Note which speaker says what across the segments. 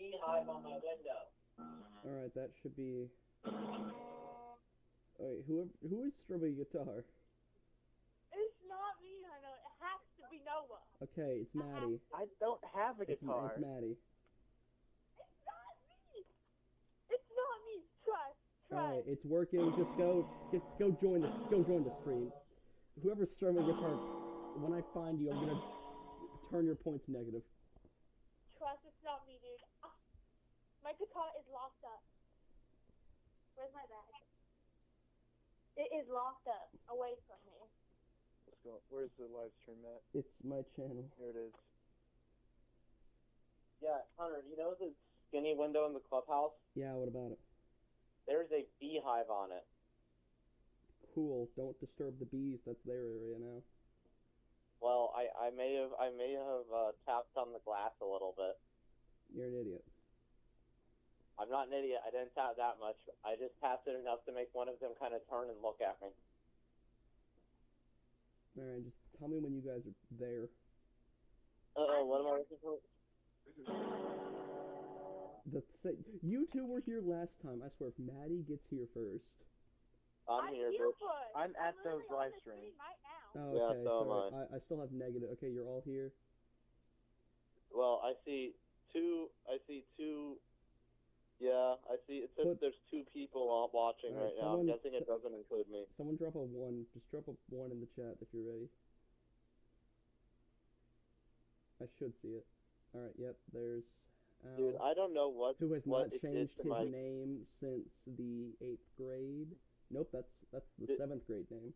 Speaker 1: beehive on my window.
Speaker 2: All right, that should be. Wait, who is strumming guitar?
Speaker 3: It's not me, I know. It has to be Noah.
Speaker 2: Okay, it's Maddie.
Speaker 4: I don't have a
Speaker 2: It's
Speaker 4: guitar.
Speaker 2: Maddie.
Speaker 3: It's not me. It's not me. Trust.
Speaker 2: All right, it's working. Just go join the stream. Whoever's strumming guitar, when I find you, I'm gonna turn your points negative.
Speaker 3: Trust, it's not me, dude. My guitar is locked up. Where's my bag? It is locked up, away from me.
Speaker 4: Let's go. Where's the live stream at?
Speaker 2: It's my channel.
Speaker 4: Here it is.
Speaker 1: Yeah, Hunter, you know the skinny window in the clubhouse?
Speaker 2: Yeah, what about it?
Speaker 1: There's a beehive on it.
Speaker 2: Cool. Don't disturb the bees. That's their area now.
Speaker 1: Well, I may have tapped on the glass a little bit.
Speaker 2: You're an idiot.
Speaker 1: I'm not an idiot. I didn't tap that much. I just tapped it enough to make one of them kind of turn and look at me.
Speaker 2: All right, just tell me when you guys are there.
Speaker 1: What am I looking for?
Speaker 2: You two were here last time. I swear, if Maddie gets here first.
Speaker 1: I'm here,
Speaker 3: here
Speaker 1: bitch.
Speaker 3: first.
Speaker 4: I'm at those
Speaker 3: literally on
Speaker 4: live
Speaker 3: the
Speaker 4: streams.
Speaker 3: stream right now.
Speaker 2: Oh,
Speaker 1: Yeah,
Speaker 2: okay.
Speaker 1: so am
Speaker 2: Sorry, I still have negative. Okay, you're all here.
Speaker 1: Well, I see two. Yeah, I see. It says there's two people watching
Speaker 2: All right,
Speaker 1: right now. I'm
Speaker 2: someone-
Speaker 1: guessing it doesn't include me.
Speaker 2: Someone drop a 1. Just drop a 1 in the chat if you're ready. I should see it. All right. Yep. There's. Al,
Speaker 1: Dude, I don't know
Speaker 2: who has
Speaker 1: what
Speaker 2: not
Speaker 1: it did
Speaker 2: changed
Speaker 1: to
Speaker 2: his
Speaker 1: my.
Speaker 2: name since the 8th grade. Nope, that's the 7th grade name.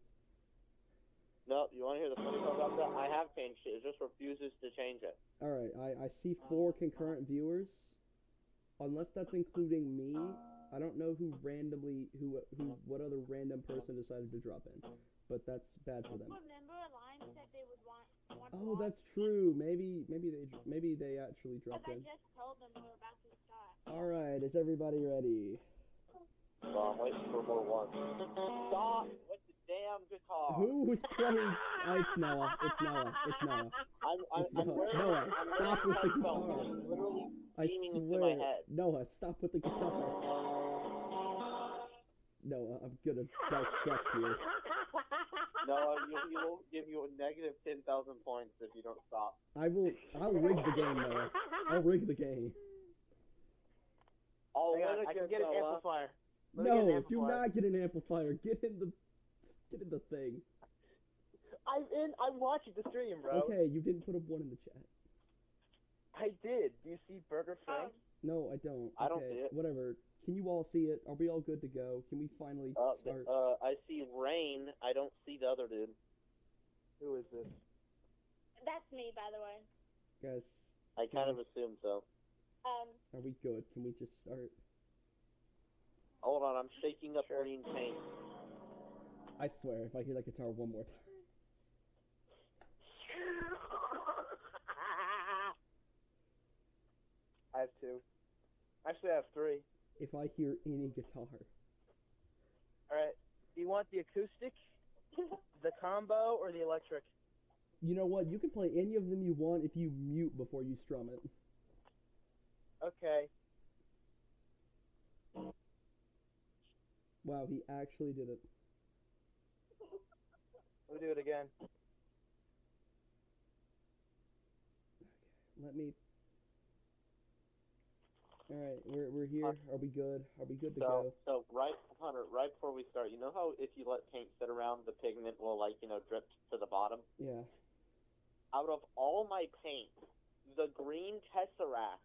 Speaker 1: No, you want to hear the funny part about that? I have changed it. It just refuses to change it.
Speaker 2: All right, I see 4 concurrent viewers. Unless that's including me, I don't know who what other random person decided to drop in, but that's bad for them.
Speaker 3: Remember, Alliance said they would want to
Speaker 2: Oh,
Speaker 3: watch,
Speaker 2: that's true. Maybe they actually
Speaker 3: because
Speaker 2: dropped
Speaker 3: I
Speaker 2: in.
Speaker 3: just told them we were about to start.
Speaker 2: All right, is everybody ready?
Speaker 1: So I'm waiting for more ones. Stop with the damn guitar.
Speaker 2: Who's playing? Oh, it's Noah. It's Noah. It's Noah.
Speaker 1: I'm wearing,
Speaker 2: Noah,
Speaker 1: I'm
Speaker 2: stop
Speaker 1: wearing
Speaker 2: with the
Speaker 1: headphones.
Speaker 2: guitar.
Speaker 1: It's literally
Speaker 2: I
Speaker 1: beaming into my
Speaker 2: swear,
Speaker 1: head.
Speaker 2: Noah, stop with the guitar. Noah, I'm gonna dissect you.
Speaker 1: No, you will give you a negative 10,000 points if you don't stop.
Speaker 2: I'll rig the game, Noah. I'll rig the game.
Speaker 1: Oh,
Speaker 4: I can get an amplifier. Let me get an
Speaker 2: No, do
Speaker 4: amplifier.
Speaker 2: not get an amplifier. Get in the thing.
Speaker 4: I'm watching the stream, bro.
Speaker 2: Okay, you didn't put a 1 in the chat.
Speaker 4: I did. Do you see Burger Frank?
Speaker 2: No, I don't.
Speaker 1: I don't
Speaker 2: Okay,
Speaker 1: see it.
Speaker 2: Whatever. Can you all see it? Are we all good to go? Can we finally start?
Speaker 1: I see Rain. I don't see the other dude.
Speaker 4: Who is this?
Speaker 3: That's me, by the way.
Speaker 2: Guys,
Speaker 1: I kind of assumed so.
Speaker 2: are we good? Can we just start?
Speaker 1: Hold on, I'm shaking up green paint.
Speaker 2: I swear, if I hear that guitar one more time.
Speaker 4: I have 2. Actually, I have 3.
Speaker 2: If I hear any guitar.
Speaker 4: Alright. Do you want the acoustic, the combo, or the electric?
Speaker 2: You know what? You can play any of them you want if you mute before you strum it.
Speaker 4: Okay.
Speaker 2: Wow, he actually did it.
Speaker 4: We'll do it again.
Speaker 2: Let me. All right, we're here. Are we good? Are we good to go?
Speaker 1: So Hunter, right before we start, you know how if you let paint sit around, the pigment will drip to the bottom?
Speaker 2: Yeah.
Speaker 1: Out of all my paint, the green Tesseract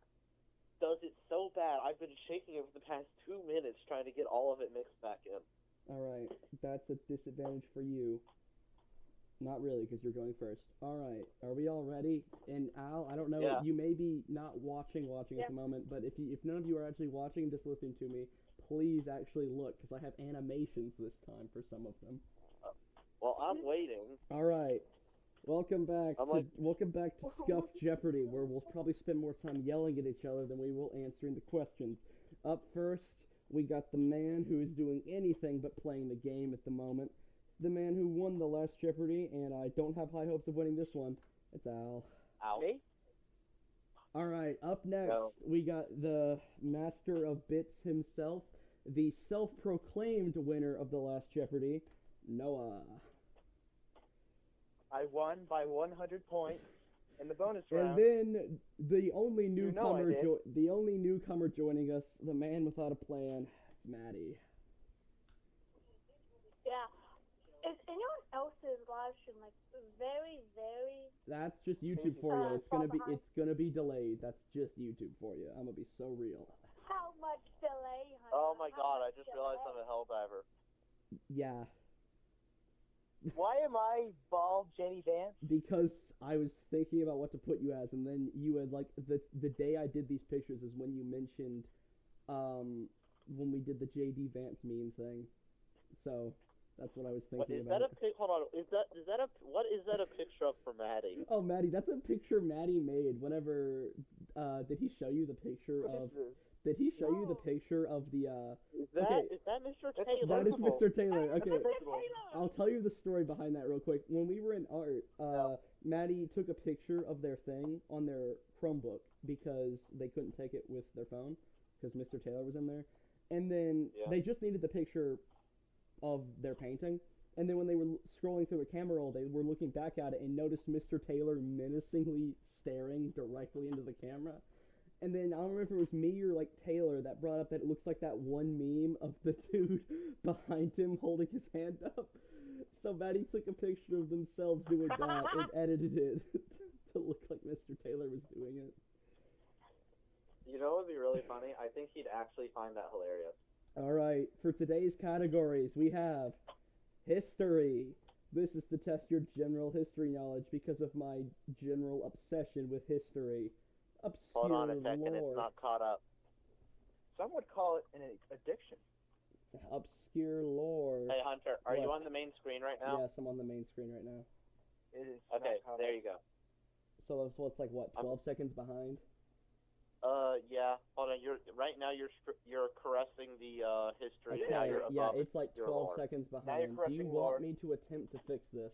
Speaker 1: does it so bad. I've been shaking it for the past 2 minutes trying to get all of it mixed back in.
Speaker 2: All right, that's a disadvantage for you. Not really, because you're going first. All right, are we all ready? And Al, I don't know,
Speaker 1: Yeah.
Speaker 2: you may be not watching at the moment, but if none of you are actually watching and just listening to me, please actually look, because I have animations this time for some of them.
Speaker 1: Well, I'm waiting.
Speaker 2: All right, welcome back to Scuff Jeopardy, where we'll probably spend more time yelling at each other than we will answering the questions. Up first, we got the man who is doing anything but playing the game at the moment. The man who won the last Jeopardy, and I don't have high hopes of winning this one. It's Al.
Speaker 1: Al.
Speaker 4: Me?
Speaker 2: All right, up next,
Speaker 1: No.
Speaker 2: we got the master of bits himself, the self-proclaimed winner of the last Jeopardy, Noah.
Speaker 4: I won by 100 points in the bonus
Speaker 2: And
Speaker 4: round.
Speaker 2: then the only
Speaker 4: You know I
Speaker 2: newcomer,
Speaker 4: did.
Speaker 2: the only newcomer joining us, the man without a plan. It's Maddie.
Speaker 3: Yeah. Is anyone else's live stream like very, very?
Speaker 2: That's just YouTube for you. It's
Speaker 3: far
Speaker 2: gonna be
Speaker 3: behind?
Speaker 2: it's gonna be delayed. That's just YouTube for you. I'm gonna be so real.
Speaker 3: How much delay, honey?
Speaker 1: Oh my
Speaker 3: How
Speaker 1: god, I
Speaker 3: much
Speaker 1: just realized
Speaker 3: delay?
Speaker 1: I'm a helldiver.
Speaker 2: Yeah,
Speaker 4: Why am I bald Jenny Vance?
Speaker 2: because I was thinking about what to put you as, and then you had like the day I did these pictures is when you mentioned when we did the JD Vance meme thing. So that's what I was
Speaker 1: What
Speaker 2: thinking
Speaker 1: is that
Speaker 2: about.
Speaker 1: hold on, is that a what is that a picture of for Maddie?
Speaker 2: Oh, Maddie, that's a picture Maddie made whenever did he show you the picture
Speaker 4: What
Speaker 2: of
Speaker 4: is this?
Speaker 2: did he show you the
Speaker 3: No.
Speaker 2: picture of the
Speaker 1: Is that
Speaker 2: okay.
Speaker 1: is that Mr.
Speaker 4: That's
Speaker 1: Taylor?
Speaker 2: That is
Speaker 4: Visible.
Speaker 2: Mr. Taylor. Okay,
Speaker 4: Visible.
Speaker 2: I'll tell you the story behind that real quick. When we were in art, Maddie took a picture of their thing on their Chromebook because they couldn't take it with their phone because Mr. Taylor was in there. And then
Speaker 1: Yeah.
Speaker 2: they just needed the picture of their painting. And then when they were scrolling through the camera roll, they were looking back at it and noticed Mr. Taylor menacingly staring directly into the camera. And then I don't remember if it was me or like Taylor that brought up that it looks like that one meme of the dude behind him holding his hand up. So Maddie took a picture of themselves doing that and edited it to look like Mr. Taylor was doing it.
Speaker 1: You know what would be really funny? I think he'd actually find that hilarious.
Speaker 2: All right, for today's categories, we have history. This is to test your general history knowledge because of my general obsession with history. Obscure
Speaker 1: Hold on a second,
Speaker 2: lore.
Speaker 1: it's not caught up.
Speaker 4: Some would call it an addiction.
Speaker 2: Obscure lore.
Speaker 1: Hey Hunter, are you
Speaker 2: What?
Speaker 1: on the main screen right now?
Speaker 2: Yes, I'm on the main screen right now.
Speaker 4: It is
Speaker 1: Okay,
Speaker 4: not caught
Speaker 1: there
Speaker 4: up.
Speaker 1: you go.
Speaker 2: So it's like what, 12 seconds behind?
Speaker 1: Yeah. Hold on. Right now. You're caressing the history.
Speaker 2: Okay,
Speaker 1: Now you're
Speaker 2: yeah,
Speaker 1: above
Speaker 2: it's like
Speaker 1: your
Speaker 2: 12
Speaker 1: lore.
Speaker 2: seconds
Speaker 4: Now
Speaker 2: behind.
Speaker 4: you're
Speaker 2: Do you
Speaker 4: correcting
Speaker 2: want
Speaker 4: lore.
Speaker 2: me to attempt to fix this,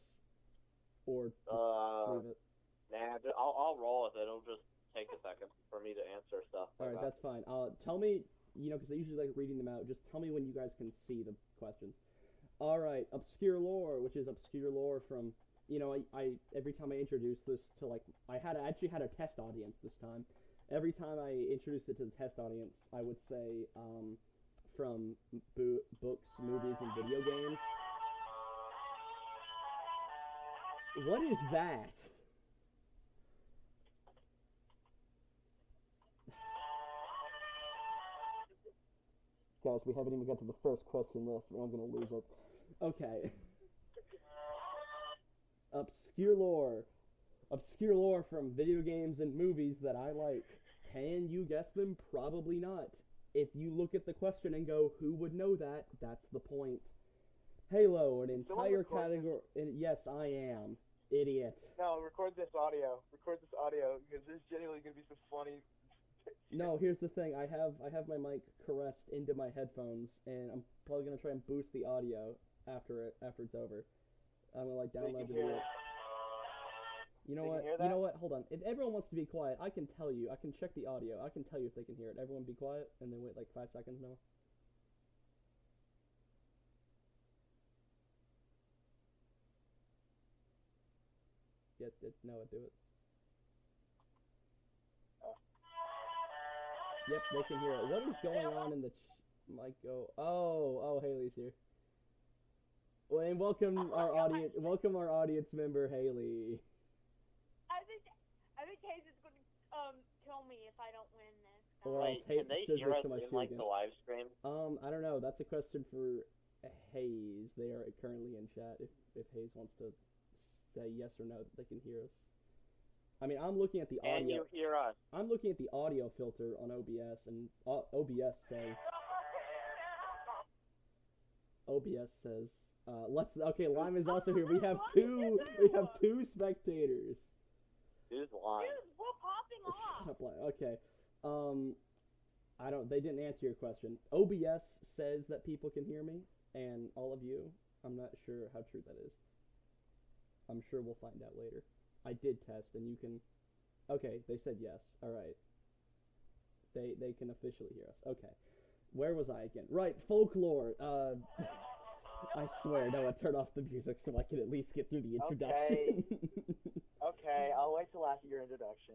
Speaker 2: or just leave it?
Speaker 1: Nah. I'll roll with it. It'll just take a second for me to answer stuff.
Speaker 2: All right, that's fine. Tell me, because I usually like reading them out. Just tell me when you guys can see the questions. All right, obscure lore, which is obscure lore from. I every time I introduce this to I actually had a test audience this time. Every time I introduced it to the test audience, I would say from books, movies, and video games. What is that? Guys, we haven't even got to the first question list, or I'm going to lose it. Okay. Obscure lore. Obscure lore from video games and movies that I like. Can you guess them? Probably not. If you look at the question and go, who would know that? That's the point. Halo, an entire category. Yes, I am. Idiot.
Speaker 4: No, record this audio. Record this audio because there's genuinely gonna be some funny.
Speaker 2: No, here's the thing. I have my mic caressed into my headphones, and I'm probably gonna try and boost the audio after it's over. I'm gonna download the video. You know what? You know what? Hold on. If everyone wants to be quiet, I can tell you. I can check the audio. I can tell you if they can hear it. Everyone be quiet, and then wait like 5 seconds now. No, do it. Yep, they can hear it. What is going on in the mic? Oh, Haley's here. Well, and welcome our audience member, Haley.
Speaker 3: I think Hayes is going to kill me if I don't win this.
Speaker 2: Or I'll
Speaker 1: Wait,
Speaker 2: tape
Speaker 1: can they
Speaker 2: scissors
Speaker 1: hear us
Speaker 2: to my
Speaker 1: in
Speaker 2: shoe again.
Speaker 1: the live stream?
Speaker 2: I don't know. That's a question for Hayes. They are currently in chat. If Hayes wants to say yes or no, they can hear us. I mean, I'm looking at the audio.
Speaker 1: Can you hear us?
Speaker 2: I'm looking at the audio filter on OBS, and OBS says, okay, Lime is also here. We have two spectators.
Speaker 1: Who's lying?
Speaker 3: Dude, we're popping off.
Speaker 2: Shut up, Lime. Okay. They didn't answer your question. OBS says that people can hear me, and all of you. I'm not sure how true that is. I'm sure we'll find out later. I did test, and you can Okay, they said yes. All right. They can officially hear us. Okay. Where was I again? Right, folklore. I swear, Noah, turn off the music so I can at least get through the introduction.
Speaker 4: Okay, I'll wait till after your introduction.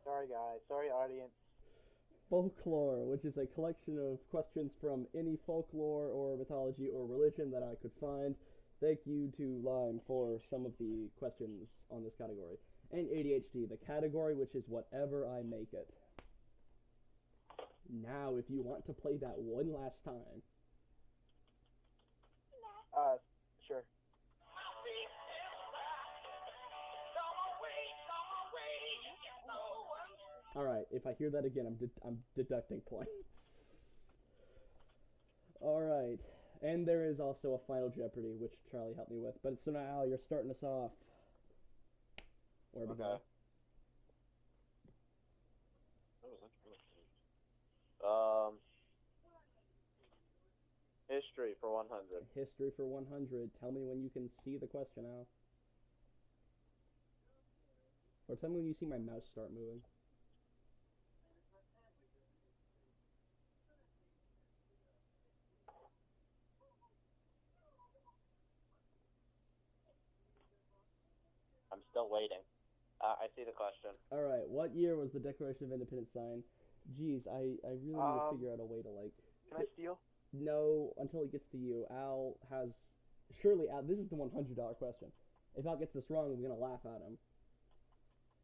Speaker 4: Sorry, guys. Sorry, audience.
Speaker 2: Folklore, which is a collection of questions from any folklore or mythology or religion that I could find. Thank you to Lime for some of the questions on this category. And ADHD, the category which is whatever I make it. Now, if you want to play that one last time.
Speaker 4: Sure.
Speaker 2: All right, if I hear that again, I'm deducting points. All right, and there is also a final Jeopardy, which Charlie helped me with. But so now you're starting us off. Where we go?
Speaker 1: History for 100.
Speaker 2: History for 100. Tell me when you can see the question, Al. Or tell me when you see my mouse start moving.
Speaker 1: I'm still waiting. I see the question.
Speaker 2: All right. What year was the Declaration of Independence signed? Geez, I really need to figure out a way to like.
Speaker 4: Can I steal?
Speaker 2: No, until it gets to you. Al has. Surely, Al. This is the $100 question. If Al gets this wrong, we're gonna laugh at him.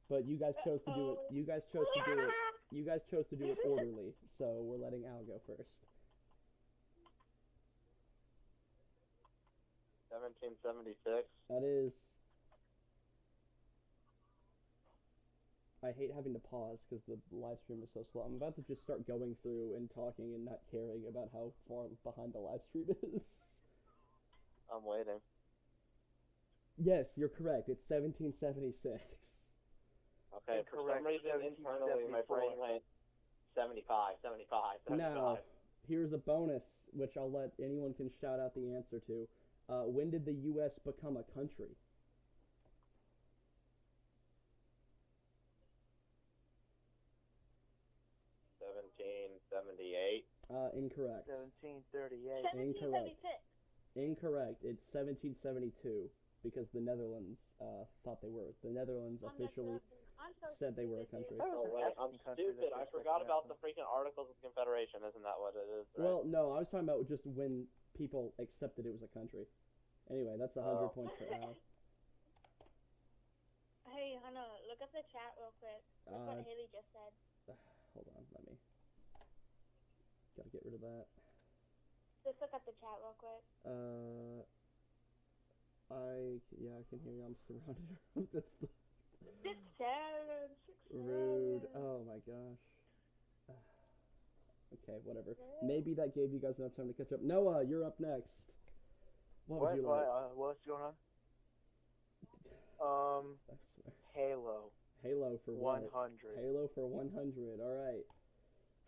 Speaker 2: But you guys chose to do it. You guys chose to do it. You guys chose to do it orderly. So we're letting Al go first.
Speaker 1: 1776.
Speaker 2: That is. I hate having to pause because the live stream is so slow. I'm about to just start going through and talking and not caring about how far behind the live stream is.
Speaker 1: I'm waiting.
Speaker 2: Yes, you're correct. It's 1776.
Speaker 1: Okay, for some reason internally my brain went 75.
Speaker 2: Now, here's a bonus, which I'll let anyone can shout out the answer to. When did the U.S. become a country?
Speaker 1: 1778.
Speaker 2: Incorrect.
Speaker 4: 1738.
Speaker 2: Incorrect. Incorrect. It's 1772 because the Netherlands thought they were. The Netherlands officially said they were a country.
Speaker 1: Oh, wait, I'm stupid. I forgot about the freaking Articles of Confederation. Isn't that what it is? Right?
Speaker 2: Well, no, I was talking about just when people accepted it was a country. Anyway, that's 100 points for Al.
Speaker 3: Hey, Hannah, look at the chat real quick. Look what Haley just said.
Speaker 2: Hold on, let me. Gotta get rid of that.
Speaker 3: Just look at the chat real quick.
Speaker 2: I can hear you. I'm surrounded. That's the
Speaker 3: 6 7.
Speaker 2: rude. Oh my gosh. Okay, whatever. Maybe that gave you guys enough time to catch up. Noah, you're up next. What would you like?
Speaker 4: What's going on?
Speaker 2: I swear.
Speaker 4: Halo.
Speaker 2: Halo for
Speaker 4: 100.
Speaker 2: Halo for 100. All right.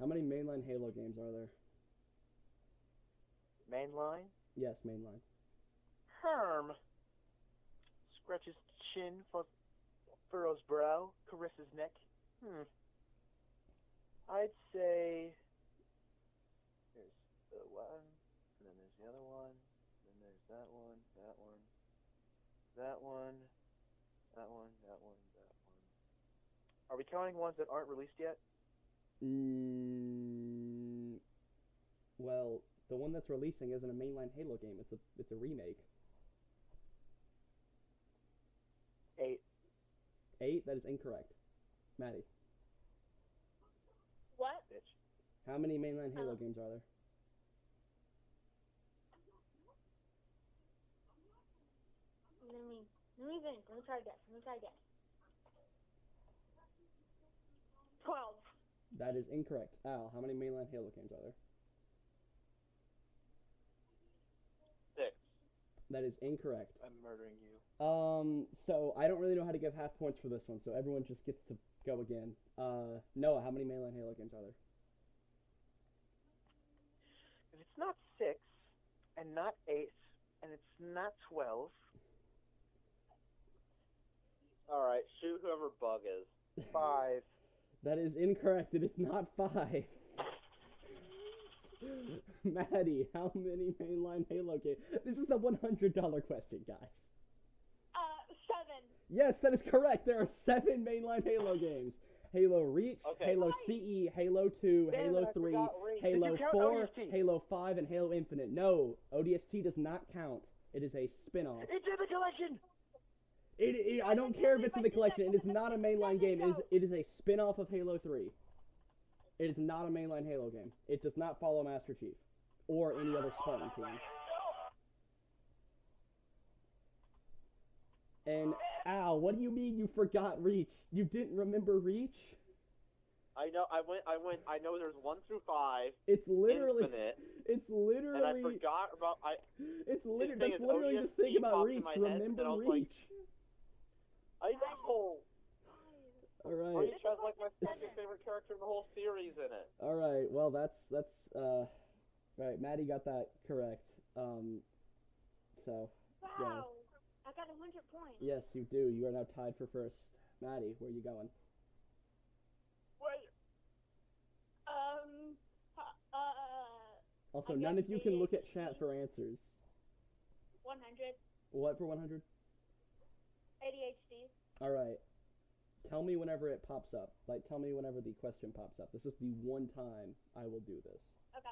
Speaker 2: How many mainline Halo games are there?
Speaker 4: Mainline?
Speaker 2: Yes, mainline.
Speaker 4: Herm. Scratches chin, furrows brow, caresses neck. I'd say there's the one, and then there's the other one, then there's that one, that one, that one, that one, that one, that one. Are we counting ones that aren't released yet?
Speaker 2: Well, the one that's releasing isn't a mainline Halo game. It's a remake.
Speaker 4: 8.
Speaker 2: 8? That is incorrect. Maddie.
Speaker 3: What?
Speaker 4: Bitch.
Speaker 2: How many mainline Halo games are there?
Speaker 3: Let me think. Let me try again. 12.
Speaker 2: That is incorrect. Al, how many mainline Halo games are there?
Speaker 1: 6.
Speaker 2: That is incorrect.
Speaker 4: I'm murdering you.
Speaker 2: So I don't really know how to give half points for this one, so everyone just gets to go again. Noah, how many mainline Halo games are there?
Speaker 4: If it's not 6, and not 8, and it's not 12.
Speaker 1: Alright, shoot whoever Bug is.
Speaker 4: 5.
Speaker 2: That is incorrect. It is not 5. Maddie, how many mainline Halo games? This is the $100 question, guys.
Speaker 3: 7.
Speaker 2: Yes, that is correct. There are 7 mainline Halo games. Halo Reach,
Speaker 1: Okay.
Speaker 2: Halo CE, Halo 2,
Speaker 4: Damn
Speaker 2: Halo
Speaker 4: it, I
Speaker 2: 3,
Speaker 4: forgot Reach. Did
Speaker 2: Halo
Speaker 4: you count
Speaker 2: 4,
Speaker 4: ODST?
Speaker 2: Halo 5, and Halo Infinite. No, ODST does not count. It is a spin-off.
Speaker 4: It's in the collection!
Speaker 2: I don't care if it's in the collection. It is not a mainline game. It is a spin-off of Halo 3. It is not a mainline Halo game. It does not follow Master Chief or any other Spartan team. And Al, what do you mean you forgot Reach? You didn't remember Reach?
Speaker 1: I know. I know. There's 1 through 5.
Speaker 2: It's literally.
Speaker 1: Infinite.
Speaker 2: It's literally.
Speaker 1: And I forgot about.
Speaker 2: It's literally.
Speaker 1: thing
Speaker 2: That's
Speaker 1: is,
Speaker 2: literally the
Speaker 1: ODST
Speaker 2: thing about
Speaker 1: popped in
Speaker 2: Reach.
Speaker 1: my head, and I
Speaker 2: Remember
Speaker 1: was like,
Speaker 2: Reach.
Speaker 1: I know.
Speaker 2: All right.
Speaker 1: Reach has like my second favorite character in the whole series in it.
Speaker 2: All right. Well, that's right. Maddie got that correct. So.
Speaker 3: Wow.
Speaker 2: Yeah.
Speaker 3: I got 100 points.
Speaker 2: Yes, you do. You are now tied for first. Maddie, where are you going?
Speaker 3: Wait.
Speaker 2: Also,
Speaker 3: I
Speaker 2: none
Speaker 3: guess
Speaker 2: of you can look at
Speaker 3: ADHD.
Speaker 2: chat for answers.
Speaker 3: 100.
Speaker 2: What for 100?
Speaker 3: ADHD.
Speaker 2: All right. Tell me whenever it pops up. Like, tell me whenever the question pops up. This is the one time I will do this.
Speaker 3: Okay.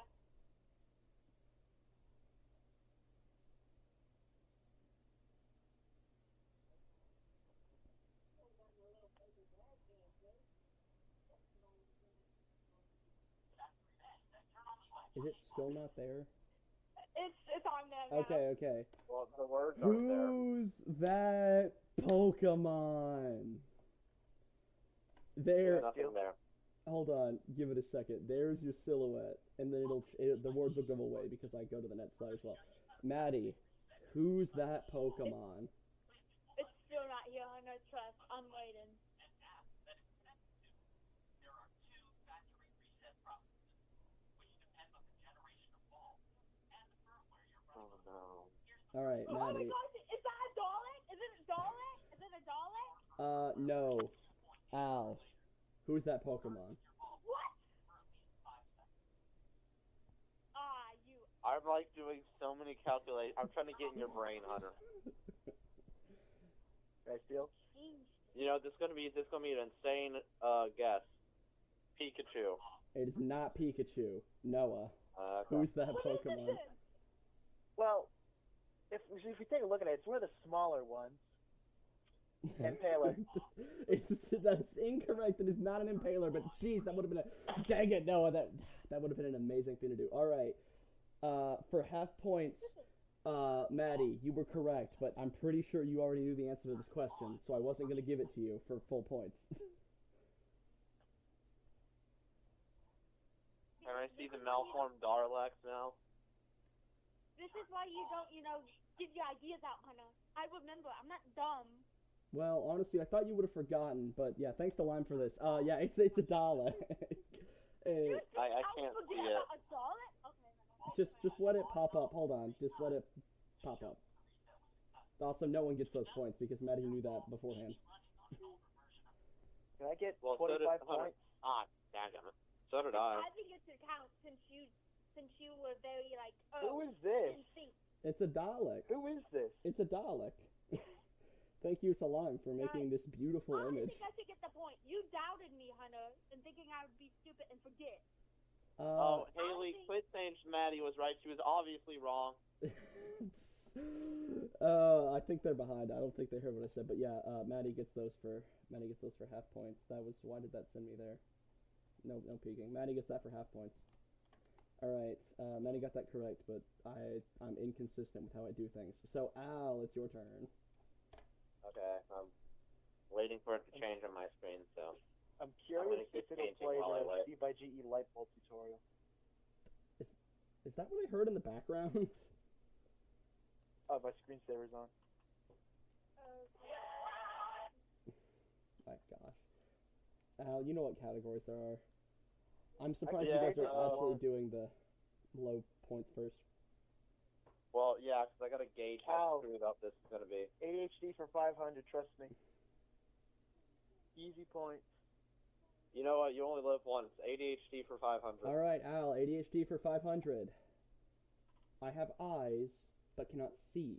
Speaker 2: Is it still not there?
Speaker 3: It's on there now.
Speaker 2: Okay, okay.
Speaker 1: Well, the words aren't there.
Speaker 2: Who's that Pokemon?
Speaker 1: There's
Speaker 2: There.
Speaker 1: nothing there.
Speaker 2: Hold on. Give it a second. There's your silhouette, and then the words will go away because I go to the net slide as well. Maddie, who's that Pokemon?
Speaker 3: It's still not here. I know. Trust. I'm waiting.
Speaker 1: Oh no.
Speaker 2: All right,
Speaker 3: Oh my
Speaker 2: Maddie.
Speaker 3: gosh! Is that a Dalek? Is it a Dalek? Is it a Dalek?
Speaker 2: No. Al, who's that Pokemon?
Speaker 3: What? You.
Speaker 1: I'm like doing so many calculations. I'm trying to get in your brain, Hunter.
Speaker 4: I feel.
Speaker 1: You know, this is gonna be an insane guess. Pikachu.
Speaker 2: It is not Pikachu. Noah,
Speaker 1: Okay.
Speaker 2: who's that
Speaker 3: What is
Speaker 2: Pokemon?
Speaker 3: it?
Speaker 4: Well, if we take a look at it, it's one of the smaller ones. Impaler.
Speaker 2: That's incorrect. It is not an Impaler, but jeez, that would have been a... Dang it, Noah, that would have been an amazing thing to do. All right. For half points, Maddie, you were correct, but I'm pretty sure you already knew the answer to this question, so I wasn't going to give it to you for full points.
Speaker 1: Can I see the malformed Darlax now?
Speaker 3: This is why you don't, give your ideas out, Hunter. I remember. I'm not dumb.
Speaker 2: Well, honestly, I thought you would have forgotten, but yeah, thanks to Lime for this. Yeah, it's a Dalek.
Speaker 1: I can't see it.
Speaker 3: A Dalek? Okay.
Speaker 2: Just let it pop up. Hold on. Just let it pop up. Also, no one gets those points because Maddie knew that beforehand.
Speaker 4: Can I get
Speaker 1: Well, so
Speaker 4: 25
Speaker 1: did Hunter.
Speaker 4: points?
Speaker 1: Ah, daggum it. So did I.
Speaker 3: I think it should count since you were very
Speaker 4: Who is this?
Speaker 3: instinct.
Speaker 2: It's a Dalek.
Speaker 4: Who is this?
Speaker 2: It's a Dalek. Thank you to Lime for making this beautiful
Speaker 3: I
Speaker 2: image.
Speaker 3: think I should get the point. You doubted me, Hunter, and thinking I would be stupid and forget.
Speaker 1: Haley, quit saying Maddie was right. She was obviously wrong.
Speaker 2: I think they're behind. I don't think they heard what I said, but yeah, Maddie gets those for half points. Why did that send me there? No peeking. Maddie gets that for half points. All right, Maddie got that correct, but I'm inconsistent with how I do things. So Al, it's your turn.
Speaker 1: Okay, I'm waiting for it to change on my screen, so.
Speaker 4: I'm curious if it'll play
Speaker 1: while I wait.
Speaker 4: the C/GE light bulb tutorial.
Speaker 2: Is that what I heard in the background?
Speaker 4: Oh, my screensaver's on.
Speaker 2: My gosh. Al, you know what categories there are. I'm surprised you
Speaker 4: Yeah,
Speaker 2: guys are actually doing the low points first.
Speaker 1: Well, yeah, because I got to gauge how
Speaker 4: Ow.
Speaker 1: screwed up this is going to be.
Speaker 4: ADHD for 500, trust me. Easy points.
Speaker 1: You know what? You only live once. ADHD for 500.
Speaker 2: All right, Al. ADHD for 500. I have eyes but cannot see,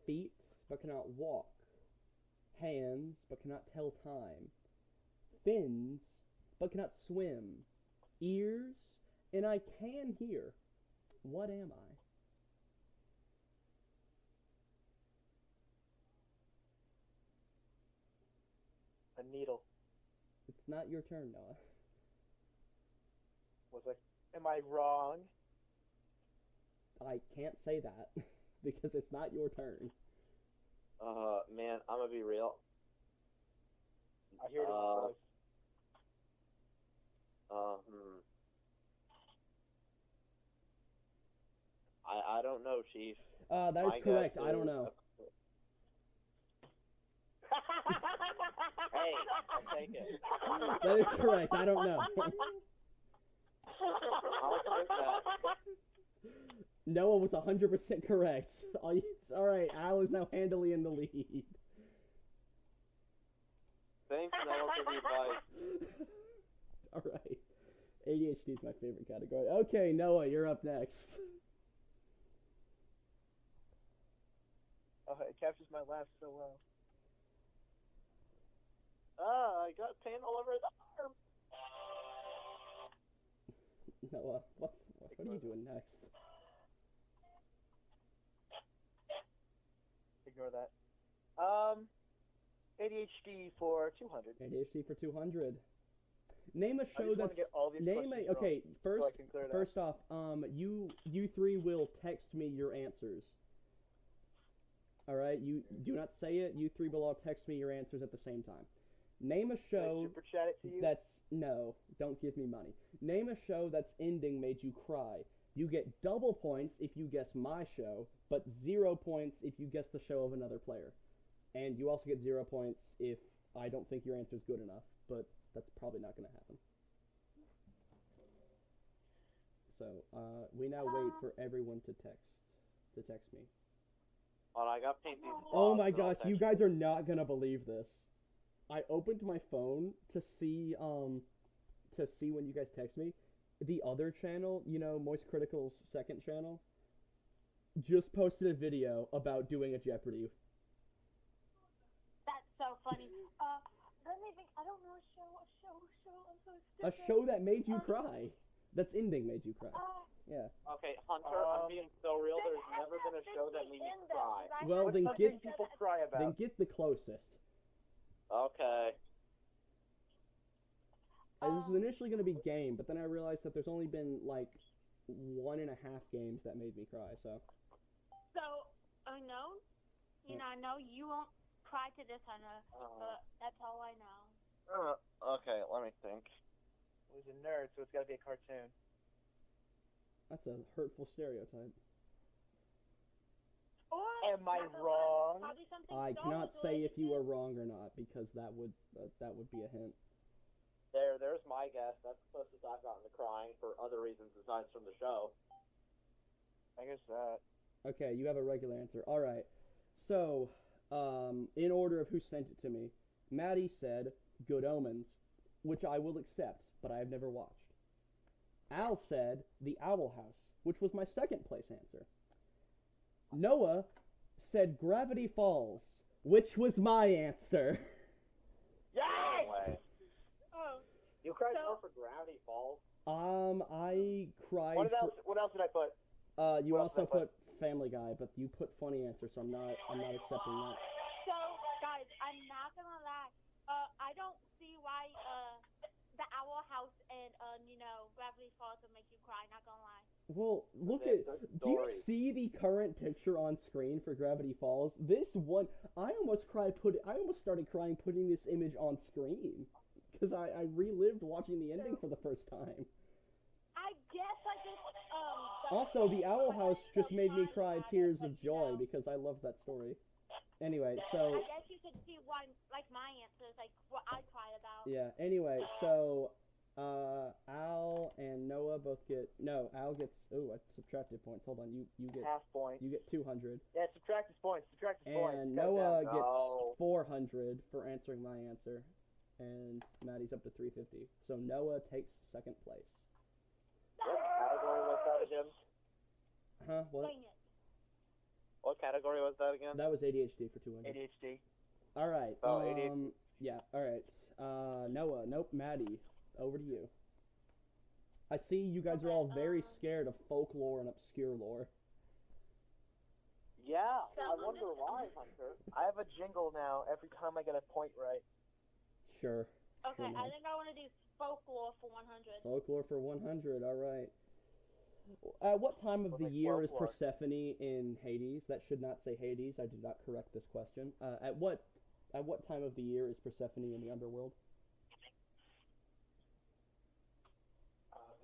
Speaker 2: feet but cannot walk, hands but cannot tell time, fins but cannot swim, ears and I can hear. What am I?
Speaker 4: A needle.
Speaker 2: It's not your turn, Noah.
Speaker 4: Am I wrong?
Speaker 2: I can't say that because it's not your turn.
Speaker 1: Man, I'm gonna be real.
Speaker 4: I hear it in my voice.
Speaker 1: I don't know, Chief.
Speaker 2: That
Speaker 1: My
Speaker 2: is correct.
Speaker 1: guess
Speaker 2: I don't
Speaker 1: is-
Speaker 2: know.
Speaker 1: Hey, I'll take it.
Speaker 2: That is correct. I don't know.
Speaker 1: I'll take that.
Speaker 2: Noah was 100% correct. All right, Al is now handily in the lead.
Speaker 1: Thanks, Noah, for the advice.
Speaker 2: All right. ADHD is my favorite category. Okay, Noah, you're up next.
Speaker 4: Oh, it captures my laugh so well.
Speaker 1: I got pain all over the arm.
Speaker 2: Noah, what are you doing next?
Speaker 4: Ignore that. ADHD for 200.
Speaker 2: ADHD for 200. Name a
Speaker 4: I
Speaker 2: show
Speaker 4: just want
Speaker 2: that's
Speaker 4: to get all these questions wrong
Speaker 2: okay. First,
Speaker 4: so I can clear it
Speaker 2: first off, you three will text me your answers. All right, you do not say it. You three will all text me your answers at the same time. Name a
Speaker 4: Can I
Speaker 2: show
Speaker 4: super chat it to you?
Speaker 2: that's no. Don't give me money. Name a show that's ending made you cry. You get double points if you guess my show, but 0 points if you guess the show of another player. And you also get 0 points if I don't think your answer is good enough, but that's probably not going to happen. So we now wait for everyone to text me.
Speaker 1: Hold on, I got paint these.
Speaker 2: Oh
Speaker 1: blobs
Speaker 2: my
Speaker 1: and I'll
Speaker 2: gosh,
Speaker 1: text
Speaker 2: you guys are not gonna believe this. I opened my phone to see when you guys text me. The other channel, Moist Critical's second channel, just posted a video about doing a Jeopardy.
Speaker 3: That's so funny. Let me think. I don't know a show. I'm so
Speaker 2: A
Speaker 3: stupid.
Speaker 2: show that made you cry. That's ending made you cry. Yeah.
Speaker 1: Okay, Hunter, I'm being so real. There's never been a show that made me cry.
Speaker 2: Well, then
Speaker 4: What's
Speaker 2: get
Speaker 4: something people cry about?
Speaker 2: then get the closest.
Speaker 1: Okay.
Speaker 2: This was initially gonna be game, but then I realized that there's only been like 1.5 games that made me cry. So.
Speaker 3: So, I know. I know you won't cry to this, Hunter, but that's all I know.
Speaker 1: Okay, let me think.
Speaker 4: He's a nerd, so it's got to be a cartoon.
Speaker 2: That's a hurtful stereotype.
Speaker 3: Or
Speaker 4: Am I wrong?
Speaker 3: probably something
Speaker 2: I
Speaker 3: Star
Speaker 2: cannot
Speaker 3: Wars
Speaker 2: say if
Speaker 3: related
Speaker 2: you
Speaker 3: to.
Speaker 2: are wrong or not because that would be a hint.
Speaker 1: There's my guess. That's the closest I've gotten to crying for other reasons besides from the show.
Speaker 4: I guess that.
Speaker 2: Okay, you have a regular answer. All right. So, in order of who sent it to me, Maddie said Good Omens, which I will accept, but I have never watched. Al said The Owl House, which was my second place answer. Noah said Gravity Falls, which was my answer.
Speaker 1: No
Speaker 4: Yes!
Speaker 1: way.
Speaker 3: Oh,
Speaker 1: You cried
Speaker 3: So-
Speaker 1: more for Gravity Falls?
Speaker 2: I cried.
Speaker 4: What else did I put?
Speaker 2: You
Speaker 4: what else
Speaker 2: also
Speaker 4: did I
Speaker 2: put Family Guy, but you put funny answer, so I'm not accepting that.
Speaker 3: so guys, I'm not gonna lie. I don't see why the Owl House and Gravity Falls will make you cry. Not gonna lie.
Speaker 2: Well, look
Speaker 1: There's
Speaker 2: at.
Speaker 1: a
Speaker 2: Do you
Speaker 1: story.
Speaker 2: see the current picture on screen for Gravity Falls? This one, I almost started crying putting this image on screen because I relived watching the ending for the first time.
Speaker 3: I guess I just
Speaker 2: Also, the Owl House just made me cry tears of joy because I love that story. Anyway, so
Speaker 3: I guess you could see why, like my answers, like what I cried about.
Speaker 2: yeah. Anyway, so Al and Noah both get Al gets I subtracted points. Hold on, you get
Speaker 4: Half point.
Speaker 2: 200,
Speaker 4: Yeah, subtract his points. Subtract his points.
Speaker 2: and
Speaker 4: Cut it
Speaker 2: Noah
Speaker 4: down.
Speaker 2: gets
Speaker 1: No.
Speaker 2: 400 for answering my answer. and Maddie's up to 350. So Noah takes second place.
Speaker 1: What category was that again?
Speaker 2: Huh? What?
Speaker 3: Dang it.
Speaker 1: What category was that again?
Speaker 2: That was ADHD for 200.
Speaker 4: ADHD.
Speaker 2: All right.
Speaker 1: Oh, ADHD.
Speaker 2: Yeah. All right. Noah. Nope. Maddie. Over to you. I see you guys are all very scared of folklore and obscure lore.
Speaker 1: Yeah, I wonder why, Hunter.
Speaker 4: I have a jingle now every time I get a point right.
Speaker 2: Sure.
Speaker 3: Okay,
Speaker 2: Sure,
Speaker 3: I think I want to do folklore for 100.
Speaker 2: Folklore for 100. All right. At what time of the year is
Speaker 4: folklore.
Speaker 2: Persephone in Hades? That should not say Hades. I did not correct this question. At what time of the year is Persephone in the underworld?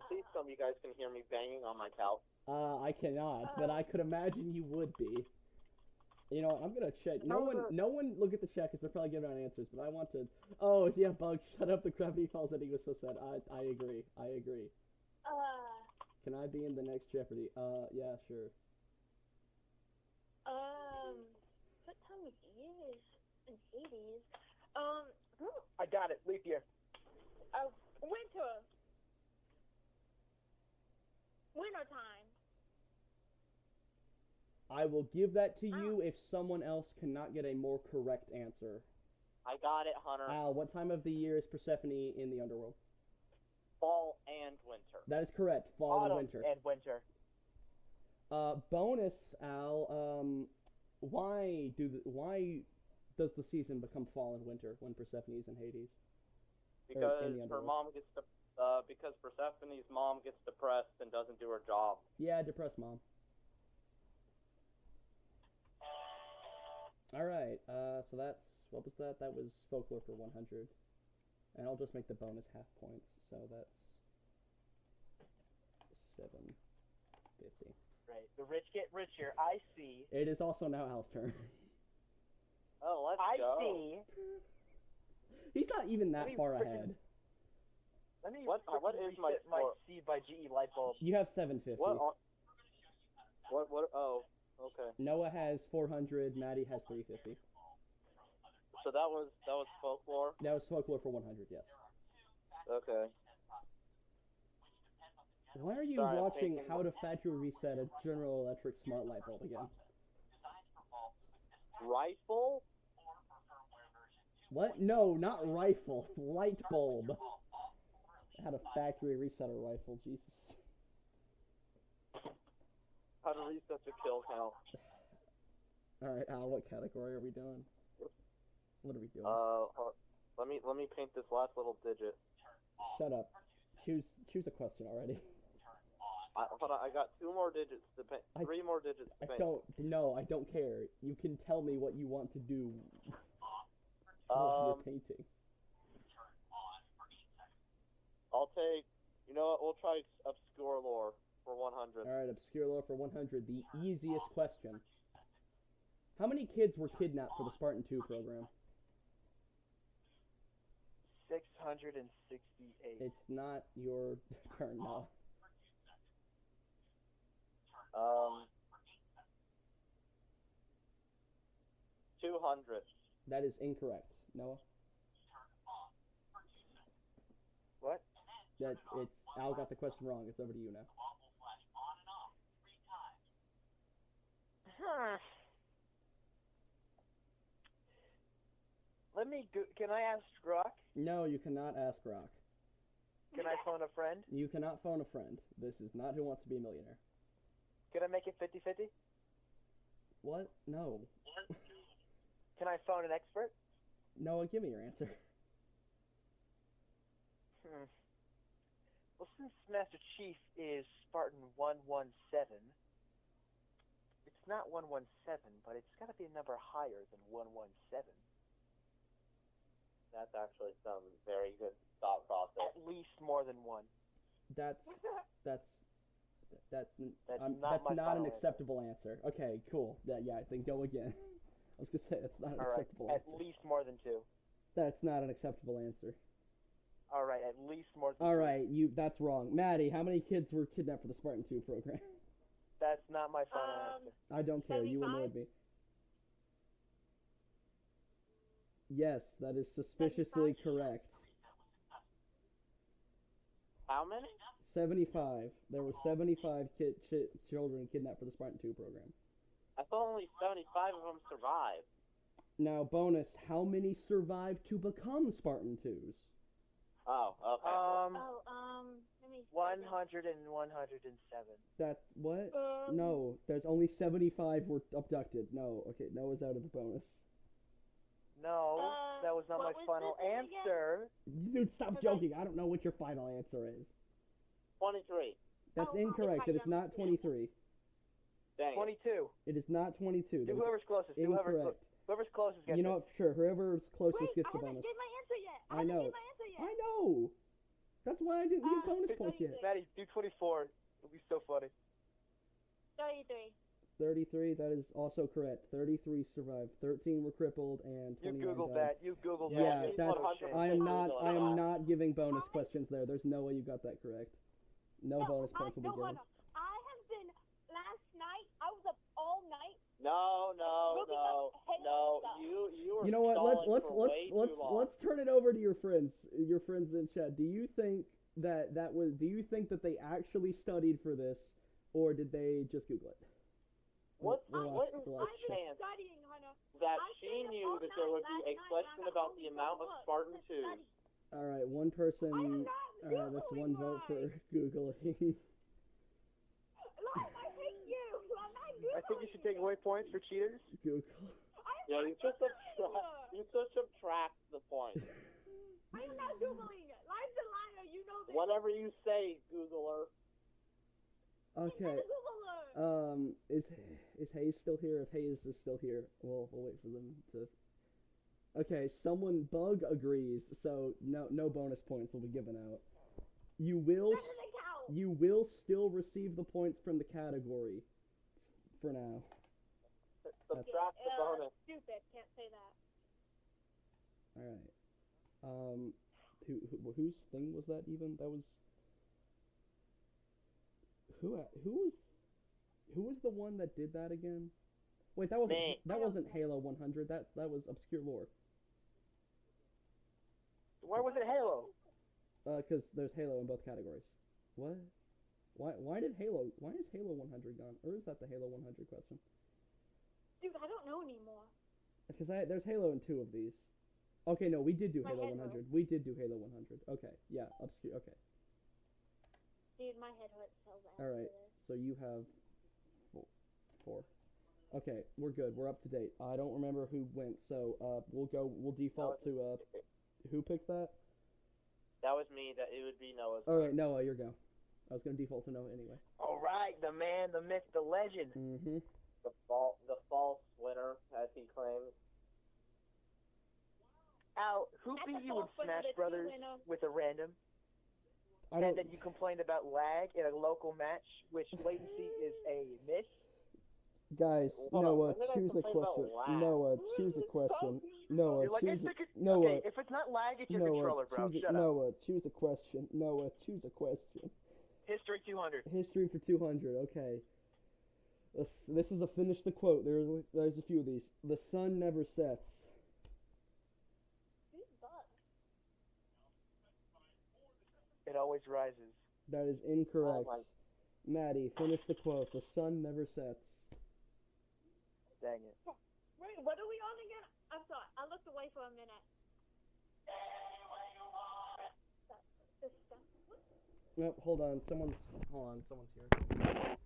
Speaker 1: Please tell me you guys can hear me banging on my couch.
Speaker 2: I cannot, but I could imagine you would be. You know, I'm gonna check. No one look at the chat because they're probably giving out answers. But I want to. Oh yeah, Bug, shut up. The Gravity Falls ending was so sad. I agree. I agree. Can I be in the next Jeopardy? Yeah, sure.
Speaker 3: What time of year is in Hades?
Speaker 4: I got it. Leap year.
Speaker 3: Winter. Winter time.
Speaker 2: I will give that to you if someone else cannot get a more correct answer.
Speaker 1: I got it, Hunter.
Speaker 2: Al, what time of the year is Persephone in the underworld?
Speaker 1: Fall and winter.
Speaker 2: That is correct. Fall
Speaker 4: Autumn
Speaker 2: and winter.
Speaker 4: and winter.
Speaker 2: Bonus, Al. Why does the season become fall and winter when Persephone is in Hades?
Speaker 1: Because
Speaker 2: in the
Speaker 1: her
Speaker 2: underworld?
Speaker 1: mom gets because Persephone's mom gets depressed and doesn't do her job.
Speaker 2: Yeah, depressed mom. All right. So that's what was that? That was folklore for 100, and I'll just make the bonus half points. So that's 750.
Speaker 4: Right. The rich get richer. I see.
Speaker 2: It is also now Al's turn.
Speaker 1: Oh, let's
Speaker 4: I
Speaker 1: go.
Speaker 4: see.
Speaker 2: He's not even that
Speaker 4: Let me
Speaker 2: far
Speaker 4: frickin-
Speaker 2: ahead.
Speaker 4: Let me
Speaker 1: What is my
Speaker 4: reset my
Speaker 1: score?
Speaker 4: C by GE light bulb.
Speaker 2: You have 750.
Speaker 1: What? Oh, okay.
Speaker 2: Noah has 400. Maddie has 350.
Speaker 1: So that was folklore.
Speaker 2: That was folklore for 100. Yes.
Speaker 1: Okay.
Speaker 2: Why are you
Speaker 1: Sorry, I'm
Speaker 2: watching
Speaker 1: thinking-
Speaker 2: How to Factory Reset a General Electric Smart Light Bulb again?
Speaker 1: Rifle?
Speaker 2: What? No, not rifle. Light bulb. How to factory reset a rifle. Jesus.
Speaker 1: How to reset the kill count?
Speaker 2: All right, Al. What category are we doing? What are we doing?
Speaker 1: Let me paint this last little digit.
Speaker 2: Shut up. Choose a question already.
Speaker 1: Hold on, I got 2 more digits to paint. 3 more digits to paint.
Speaker 2: I don't care. You can tell me what you want to do with your painting.
Speaker 1: I'll take, you know what, we'll try obscure lore for 100.
Speaker 2: All right, obscure lore for 100. The easiest question. How many kids were kidnapped for the Spartan 2 program?
Speaker 4: 668.
Speaker 2: It's not your turn now.
Speaker 1: 200.
Speaker 2: That is incorrect. Noah?
Speaker 4: What?
Speaker 2: Al got the question wrong. It's over to you now.
Speaker 4: Can I ask Rock?
Speaker 2: No, you cannot ask Rock.
Speaker 4: Can I phone a friend?
Speaker 2: You cannot phone a friend. This is not Who Wants to Be a Millionaire.
Speaker 4: Can I make it 50-50?
Speaker 2: What? No.
Speaker 4: Can I phone an expert?
Speaker 2: Noah, give me your answer.
Speaker 4: Well, since Master Chief is Spartan 117, it's not 117, but it's got to be a number higher than 117.
Speaker 1: That's actually some very good thought process.
Speaker 4: At least more than one.
Speaker 2: That's
Speaker 4: That's
Speaker 2: not
Speaker 4: my
Speaker 2: an
Speaker 4: final
Speaker 2: acceptable answer. Okay, cool. Yeah, then go again. I was gonna say that's not an
Speaker 4: All right,
Speaker 2: acceptable
Speaker 4: at
Speaker 2: answer.
Speaker 4: least more than 2.
Speaker 2: That's not an acceptable answer.
Speaker 4: All right, at least more than
Speaker 2: All
Speaker 4: 2.
Speaker 2: right, that's wrong. Maddie, how many kids were kidnapped for the Spartan 2 program?
Speaker 4: That's not my final answer.
Speaker 2: I don't care. You
Speaker 3: 75?
Speaker 2: annoyed me. Yes, that is suspiciously correct.
Speaker 1: How many?
Speaker 2: 75. There were 75 children kidnapped for the Spartan 2 program.
Speaker 1: I thought only 75 of them survived.
Speaker 2: Now, bonus, how many survived to become Spartan 2s?
Speaker 1: Oh, okay.
Speaker 3: Let me see.
Speaker 4: 100 and 107.
Speaker 2: That, what? No, there's only 75 were abducted. No, okay, Noah's out of the bonus.
Speaker 4: No, that was not my
Speaker 3: what was
Speaker 4: final
Speaker 3: this
Speaker 4: answer.
Speaker 2: Dude, stop joking. I don't know what your final answer is.
Speaker 1: 23.
Speaker 2: That's
Speaker 3: Oh,
Speaker 2: incorrect. It is not 23.
Speaker 1: Dang.
Speaker 4: 22.
Speaker 2: It is not 22.
Speaker 4: Do
Speaker 2: That was
Speaker 4: whoever's closest.
Speaker 2: incorrect.
Speaker 4: Whoever's closest gets
Speaker 2: You know what? Sure, whoever's closest
Speaker 3: Wait,
Speaker 2: gets
Speaker 3: I
Speaker 2: the
Speaker 3: haven't
Speaker 2: bonus.
Speaker 3: gave my answer yet.
Speaker 2: I know.
Speaker 3: Gave my answer yet.
Speaker 2: I know. That's why I didn't give bonus points yet.
Speaker 4: Maddie, do 24. It'll be so funny.
Speaker 3: 33.
Speaker 2: 33, that is also correct. 33 survived. 13 were crippled and 21
Speaker 4: You Googled
Speaker 2: died.
Speaker 4: that. You Googled
Speaker 2: Yeah,
Speaker 4: that.
Speaker 2: that's.
Speaker 1: Googled
Speaker 2: I am
Speaker 1: that.
Speaker 2: not giving bonus questions there. There's no way you got that correct. No bonus points will be given.
Speaker 3: I have been, last night, I was up all night.
Speaker 1: No. You were.
Speaker 2: You know what?
Speaker 1: Let's
Speaker 2: Let's turn it over to your friends in chat. Do you think do you think that they actually studied for this, or did they just Google it?
Speaker 1: What
Speaker 3: I've
Speaker 1: chance
Speaker 3: been studying, Hunter.
Speaker 1: that
Speaker 3: I
Speaker 1: she
Speaker 3: stayed up
Speaker 1: knew
Speaker 3: all
Speaker 1: that there would
Speaker 3: night
Speaker 1: be a
Speaker 3: last
Speaker 1: question
Speaker 3: night, and I
Speaker 1: about
Speaker 3: got
Speaker 1: the
Speaker 3: home
Speaker 1: amount
Speaker 3: from
Speaker 1: of
Speaker 3: work
Speaker 1: Spartan
Speaker 3: to
Speaker 1: 2s?
Speaker 3: study.
Speaker 2: All right, one person.
Speaker 3: I am not
Speaker 2: All right, that's one vote for Googling.
Speaker 3: Live, I hate you. I'm not Googling.
Speaker 4: I think you should take away points for cheaters.
Speaker 2: Google.
Speaker 1: Yeah, you just subtract the point.
Speaker 3: I am not Googling it. Live's a liar. You know this.
Speaker 1: Whatever you say, Googler.
Speaker 2: Okay. Is Hayes still here? If Hayes is still here, we'll wait for them to. Okay, someone Bug agrees, so no bonus points will be given out. You will still receive the points from the category for now.
Speaker 1: Subtract the bonus.
Speaker 3: Stupid. Can't say that.
Speaker 2: All right. Whose thing was that even? That was who was the one that did that again? Wait, that wasn't Halo 100. That was Obscure Lore.
Speaker 4: Why was it Halo?
Speaker 2: Because there's Halo in both categories. What? Why is Halo 100 gone? Or is that the Halo 100 question?
Speaker 3: Dude, I don't know anymore.
Speaker 2: Because there's Halo in 2 of these. Okay, no, we did do
Speaker 3: My
Speaker 2: Halo
Speaker 3: head
Speaker 2: 100.
Speaker 3: hurts.
Speaker 2: We did do Halo 100. Okay, yeah, Obscure. Okay.
Speaker 3: Dude, my head hurts so bad.
Speaker 2: All right. So you have 4. Okay, we're good. We're up to date. I don't remember who went, so we'll default to who picked that?
Speaker 1: That was me. That it would be Noah's.
Speaker 2: All right, Noah, your go. I was gonna default to Noah anyway.
Speaker 4: All right, the man, the myth, the legend.
Speaker 2: Mm-hmm.
Speaker 1: The false winner, as he claims.
Speaker 4: Al, who
Speaker 3: That's
Speaker 4: beat
Speaker 3: a
Speaker 4: you in
Speaker 3: false winner,
Speaker 4: Smash
Speaker 3: the true
Speaker 4: Brothers
Speaker 3: winner.
Speaker 4: with a random? And then you complained about lag in a local match, which latency is a myth.
Speaker 2: Guys,
Speaker 1: Hold on,
Speaker 2: Noah,
Speaker 1: when did I
Speaker 2: choose a
Speaker 1: complain about
Speaker 2: question.
Speaker 1: lag?
Speaker 2: Noah, choose a question. Noah,
Speaker 4: You're like,
Speaker 2: choose
Speaker 4: it's
Speaker 2: a Noah.
Speaker 4: okay, if it's not lag, it's your controller, bro. Shut up.
Speaker 2: Noah, choose a question. Noah, choose a question.
Speaker 4: History 200.
Speaker 2: History for 200. Okay. This is a finish the quote. There's a few of these. The sun never sets.
Speaker 3: Who's Bug?
Speaker 4: It always rises.
Speaker 2: That is incorrect.
Speaker 1: Oh
Speaker 2: Maddie, finish the quote. The sun never sets.
Speaker 4: Dang it.
Speaker 3: Wait, what are we on again? I'm sorry. I looked away for a minute.
Speaker 2: Nope, hold on. Someone's here.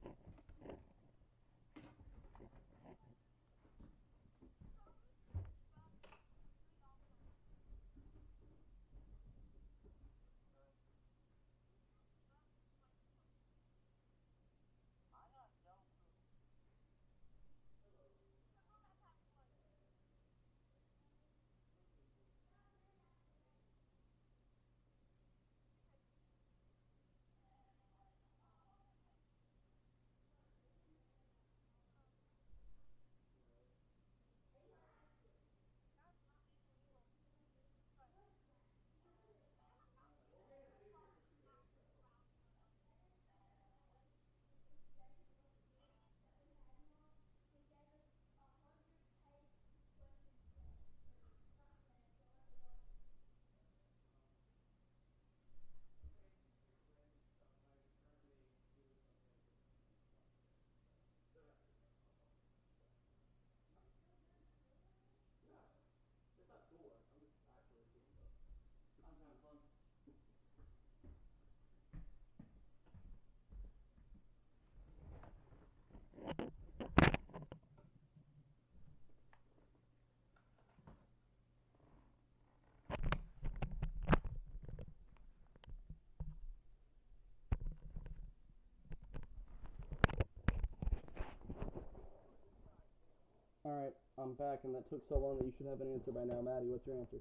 Speaker 2: back, and that took so long that you should have an answer by now. Maddie, what's your answer?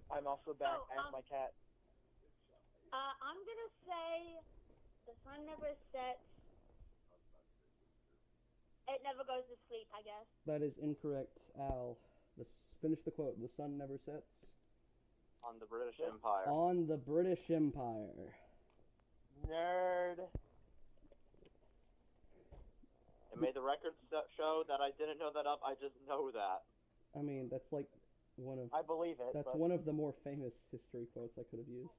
Speaker 4: I'm also back.
Speaker 3: Oh,
Speaker 4: I have my cat.
Speaker 3: I'm gonna say the sun never sets. It never goes to sleep, I guess.
Speaker 2: That is incorrect, Al. Finish the quote. The sun never sets.
Speaker 1: On the British Empire.
Speaker 2: On the British Empire.
Speaker 4: Nerd.
Speaker 1: It made the record show that I didn't know that up. I just know that.
Speaker 2: I mean, that's like one of.
Speaker 4: I believe it.
Speaker 2: That's
Speaker 4: but
Speaker 2: one of the more famous history quotes I could have used.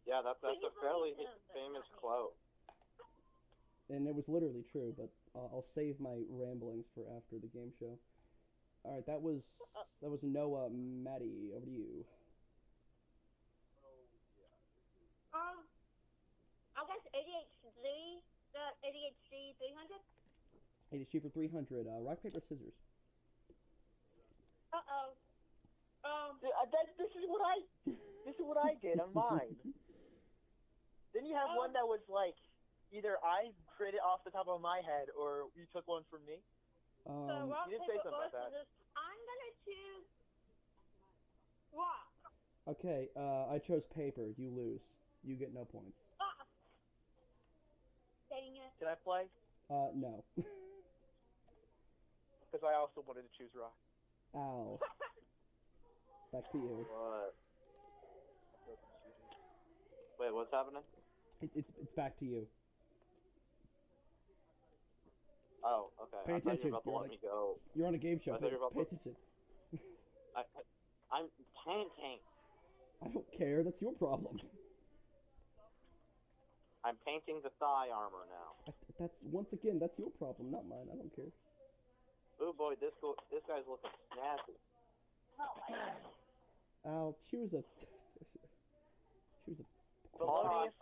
Speaker 1: Yeah, that's a fairly famous quote.
Speaker 2: And it was literally true, but I'll save my ramblings for after the game show. All right, that was Noah. Maddie, over to you.
Speaker 3: I guess ADHD 300.
Speaker 2: ADHD for 300. Rock, paper, scissors.
Speaker 4: This is what I did on mine. Then you have one that was like either I created off the top of my head or you took one from me.
Speaker 3: So rock,
Speaker 4: you did
Speaker 3: paper,
Speaker 4: say something about that.
Speaker 3: scissors. I'm gonna choose rock.
Speaker 2: Okay, I chose paper. You lose. You get no points.
Speaker 3: Dang it.
Speaker 4: Can I play?
Speaker 2: No.
Speaker 4: Because I also wanted to choose rock.
Speaker 2: Ow. Back to you.
Speaker 1: What? Wait, what's happening?
Speaker 2: It's back to you.
Speaker 1: Oh, okay.
Speaker 2: Pay
Speaker 1: I thought you
Speaker 2: attention.
Speaker 1: were about to let me go.
Speaker 2: You're on a game show.
Speaker 1: I thought you were about
Speaker 2: Pay
Speaker 1: to-
Speaker 2: attention.
Speaker 1: I'm painting.
Speaker 2: I don't care. That's your problem.
Speaker 1: I'm painting the thigh armor now.
Speaker 2: That's once again, that's your problem, not mine. I don't care.
Speaker 1: Oh boy, this guy's looking snazzy.
Speaker 2: Al, choose a.
Speaker 4: Felonious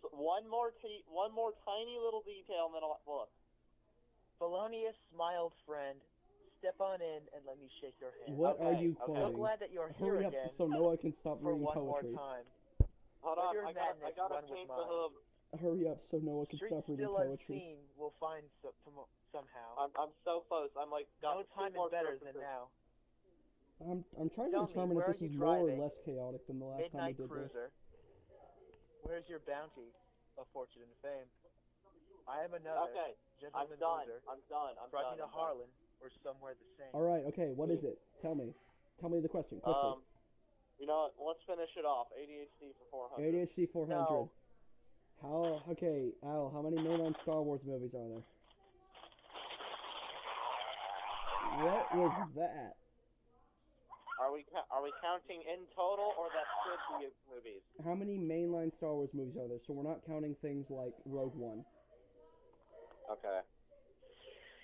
Speaker 1: One more tiny little detail, and then I'll look.
Speaker 4: Felonious smiled friend. Step on in and let me shake your hand.
Speaker 2: What are you
Speaker 4: I'm
Speaker 2: quoting?
Speaker 4: so glad that you're here
Speaker 2: Hurry up
Speaker 4: again
Speaker 2: so Noah can stop
Speaker 4: for
Speaker 2: reading
Speaker 4: one more
Speaker 2: poetry.
Speaker 4: time.
Speaker 1: Hold
Speaker 4: Let
Speaker 1: on,
Speaker 4: your
Speaker 1: I
Speaker 4: madness
Speaker 1: gotta
Speaker 4: run with
Speaker 1: paint the
Speaker 4: mine.
Speaker 1: hood.
Speaker 2: Hurry up so Noah can
Speaker 4: Streets
Speaker 2: stop reading
Speaker 4: still
Speaker 2: poetry.
Speaker 4: unseen will find somehow.
Speaker 1: I'm so close. I'm like
Speaker 4: No
Speaker 1: got
Speaker 4: time
Speaker 1: two more
Speaker 4: is better
Speaker 1: surfaces.
Speaker 4: than now.
Speaker 2: I'm trying to
Speaker 4: Tell me,
Speaker 2: determine
Speaker 4: where
Speaker 2: if this
Speaker 4: are
Speaker 2: is
Speaker 4: you
Speaker 2: more or
Speaker 4: driving?
Speaker 2: less chaotic than the last time we
Speaker 4: Midnight
Speaker 2: did
Speaker 4: Cruiser.
Speaker 2: this.
Speaker 4: Where's your bounty of fortune and fame? I am another
Speaker 1: Okay, I'm
Speaker 4: gentleman
Speaker 1: done.
Speaker 4: loser.
Speaker 1: I'm done.
Speaker 4: Brought me to Harlan or somewhere the same.
Speaker 2: All right, okay. What is it? Tell me. Tell me the question quickly.
Speaker 1: You know what? Let's finish it off. ADHD for 400.
Speaker 2: ADHD 400.
Speaker 4: No.
Speaker 2: Okay, Al, how many mainline Star Wars movies are there? What was that?
Speaker 1: Are we counting in total, or that should be movies?
Speaker 2: How many mainline Star Wars movies are there? So we're not counting things like Rogue One.
Speaker 1: Okay.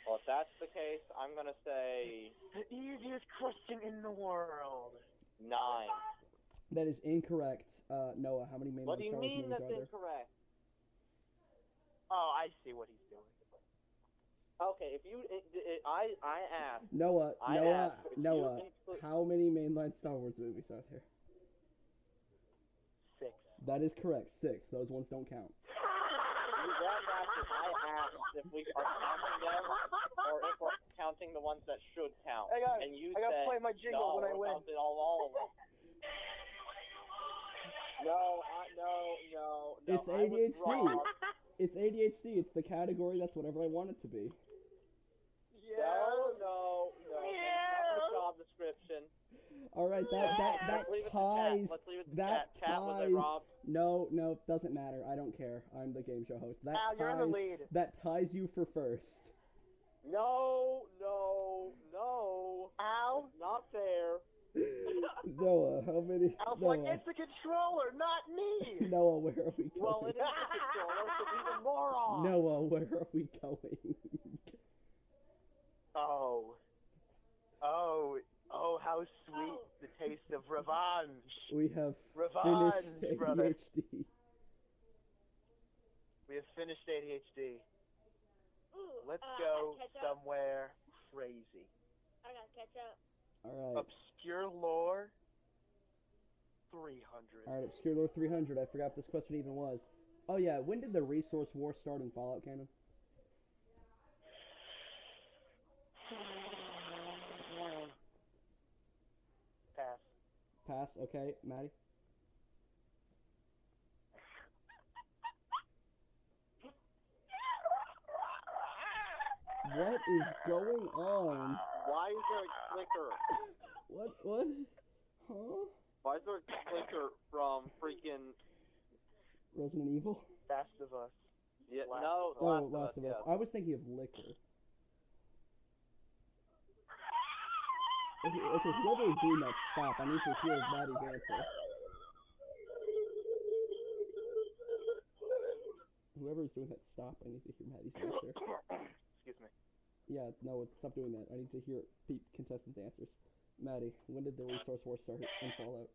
Speaker 1: Well, if that's the case, I'm gonna say
Speaker 4: The easiest question in the world.
Speaker 1: 9.
Speaker 2: That is incorrect. Noah, how many
Speaker 1: What
Speaker 2: mainline
Speaker 1: do you
Speaker 2: Star Wars
Speaker 1: mean
Speaker 2: movies
Speaker 1: that's
Speaker 2: are there?
Speaker 1: incorrect?
Speaker 4: Oh, I see what he's doing.
Speaker 1: Okay, if you, I asked.
Speaker 2: Noah,
Speaker 1: I asked if
Speaker 2: Noah,
Speaker 1: you include-
Speaker 2: how many mainline Star Wars movies are there?
Speaker 4: 6.
Speaker 2: That is correct. 6. Those ones don't count.
Speaker 1: You then asked if I asked if we are counting them, or if we're counting the ones that should count.
Speaker 4: I gotta
Speaker 1: said,
Speaker 4: play my jingle
Speaker 1: no,
Speaker 4: when I
Speaker 1: we're
Speaker 4: win.
Speaker 1: counting all of them. No.
Speaker 2: It's
Speaker 1: I was
Speaker 2: ADHD.
Speaker 1: wrong.
Speaker 2: It's ADHD. It's the category. That's whatever I want it to be.
Speaker 1: No. That's not the job description.
Speaker 2: All right, that
Speaker 1: Let's leave it to
Speaker 2: ties.
Speaker 1: chat. Let's leave it to
Speaker 2: That
Speaker 1: chat. Chat, was I
Speaker 2: ties.
Speaker 1: robbed?
Speaker 2: No, doesn't matter. I don't care. I'm the game show host. That
Speaker 4: Al, you're in the lead.
Speaker 2: That ties you for first.
Speaker 1: No.
Speaker 4: Al?
Speaker 1: Not fair.
Speaker 2: Noah, how many?
Speaker 4: Al's
Speaker 2: Noah,
Speaker 4: like, it's the controller, not me!
Speaker 2: Noah, where are we going?
Speaker 1: Well, it is the controller, so even more off.
Speaker 2: Noah, where are we going?
Speaker 4: Oh, how sweet the taste of revenge.
Speaker 2: We have
Speaker 4: Revenge,
Speaker 2: finished
Speaker 4: brother.
Speaker 2: ADHD.
Speaker 4: We have finished ADHD.
Speaker 3: Ooh,
Speaker 4: Let's
Speaker 3: I
Speaker 4: go
Speaker 3: gotta catch up.
Speaker 4: somewhere crazy.
Speaker 3: I gotta catch up.
Speaker 2: All right.
Speaker 4: Obscure lore 300.
Speaker 2: All right, Obscure Lore 300. I forgot this question even was. Oh yeah, when did the resource war start in Fallout canon? pass. Okay, Maddie. What is going on?
Speaker 1: Why is there a clicker?
Speaker 2: What? Huh?
Speaker 1: Why is there a clicker from freaking
Speaker 2: Resident Evil?
Speaker 4: Last of Us.
Speaker 1: Yeah,
Speaker 4: Last
Speaker 1: no,
Speaker 4: of
Speaker 2: Oh,
Speaker 1: Last
Speaker 2: Last of Us.
Speaker 1: yeah.
Speaker 2: I was thinking of liquor. Okay, whoever is doing that, stop. I need to hear Maddie's answer. Whoever is doing that, stop. I need to hear Maddie's answer.
Speaker 4: Excuse me.
Speaker 2: Yeah, no, stop doing that. I need to hear contestants' answers. Maddie, when did the Resource War start in Fallout?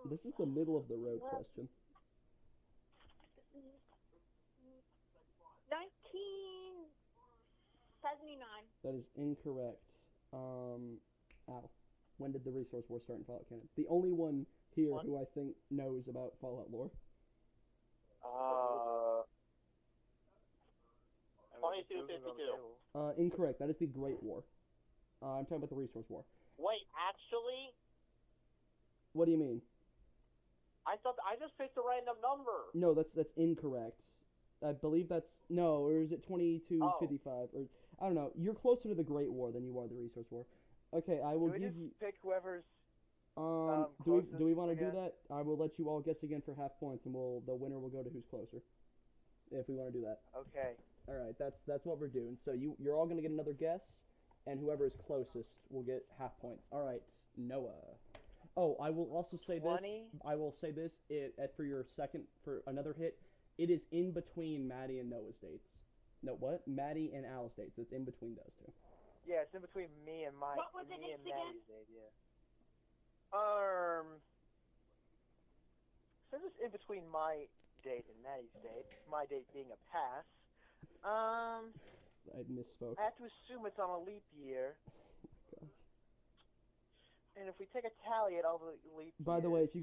Speaker 2: This is the middle of the road question.
Speaker 3: 1979.
Speaker 2: That is incorrect. Al, when did the Resource War start in Fallout canon? The only one here who I think knows about Fallout lore.
Speaker 1: 2252.
Speaker 2: Incorrect. That is the Great War. I'm talking about the Resource War.
Speaker 1: Wait, actually,
Speaker 2: What do you mean?
Speaker 1: I thought I just picked a random number.
Speaker 2: No, that's incorrect. I believe that's no, or is it 2255? Or I don't know. You're closer to the Great War than you are the Resource War. Okay, I will
Speaker 4: Do we
Speaker 2: give
Speaker 4: just
Speaker 2: you.
Speaker 4: pick whoever's
Speaker 2: Do
Speaker 4: closest,
Speaker 2: we want to
Speaker 4: I
Speaker 2: do
Speaker 4: guess?
Speaker 2: that? I will let you all guess again for half points, and the winner will go to who's closer. If we want to do that.
Speaker 4: Okay.
Speaker 2: All right, that's what we're doing. So you're all gonna get another guess, and whoever is closest will get half points. All right, Noah. Oh, I will also say
Speaker 4: 20?
Speaker 2: this. I will say this. For your second for another hit, it is in between Maddie and Noah's dates. No, what? Maddie and Al's dates. It's in between those two.
Speaker 4: Yeah, it's in between me and my
Speaker 3: What was the
Speaker 4: me and
Speaker 3: dates again?
Speaker 4: Maddie's date, yeah. So just in between my date and Maddie's date, my date being a pass.
Speaker 2: I misspoke.
Speaker 4: I have to assume it's on a leap year. And if we take a tally at all the leap
Speaker 2: By the
Speaker 4: years,
Speaker 2: way, if you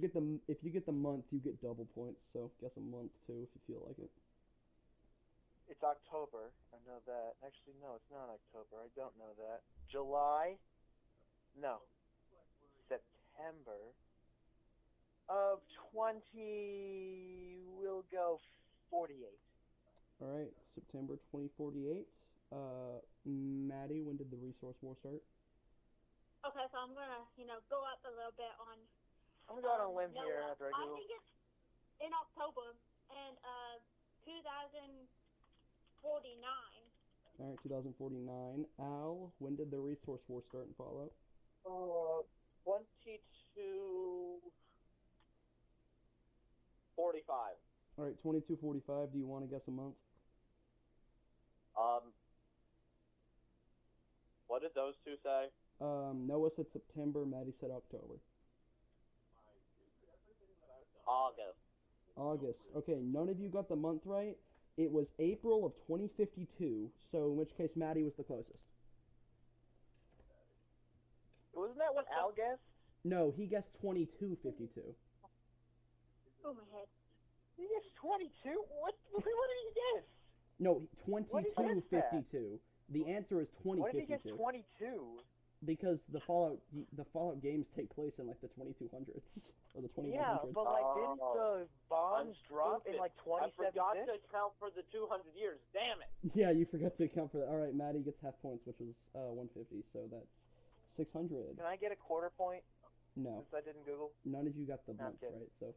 Speaker 2: get the month, you get double points. So guess a month too if you feel like it.
Speaker 4: it's October. I know that. Actually, no, it's not October. I don't know that. July? No. September of 20. We'll go 48.
Speaker 2: All right, September 2048. Maddie, when did the Resource War start?
Speaker 3: Okay, so I'm gonna, go up a little bit on.
Speaker 4: I'm going on a limb here
Speaker 3: Noah.
Speaker 4: after I
Speaker 3: I
Speaker 4: Google.
Speaker 3: think it's in October and 2049.
Speaker 2: All right, 2049. Al, when did the Resource War start in Fallout?
Speaker 1: 2245.
Speaker 2: All right, 2245. Do you want to guess a month?
Speaker 1: What did those two say?
Speaker 2: Noah said September. Maddie said October.
Speaker 1: August.
Speaker 2: August. Okay, none of you got the month right. It was April of 2052. So in which case Maddie was the closest.
Speaker 4: Wasn't that what Al guessed?
Speaker 2: No, he guessed 2252.
Speaker 3: Oh my head.
Speaker 4: He guessed 22? What did he guess?
Speaker 2: No,
Speaker 4: What is that?
Speaker 2: 2252. The answer is
Speaker 4: Why did he guess
Speaker 2: 2052.
Speaker 4: 22?
Speaker 2: Because the Fallout games take place in like the 2200s or the 2100s.
Speaker 4: Yeah, but didn't the bombs drop in like
Speaker 1: I
Speaker 4: 2076?
Speaker 1: forgot to account for the 200 years. Damn it.
Speaker 2: Yeah, you forgot to account for that. All right, Maddie gets half points, which was 150, so that's 600.
Speaker 4: Can I get a quarter point
Speaker 2: No,
Speaker 4: since I didn't Google?
Speaker 2: none of you got the
Speaker 4: I'm
Speaker 2: months
Speaker 4: kidding.
Speaker 2: right. So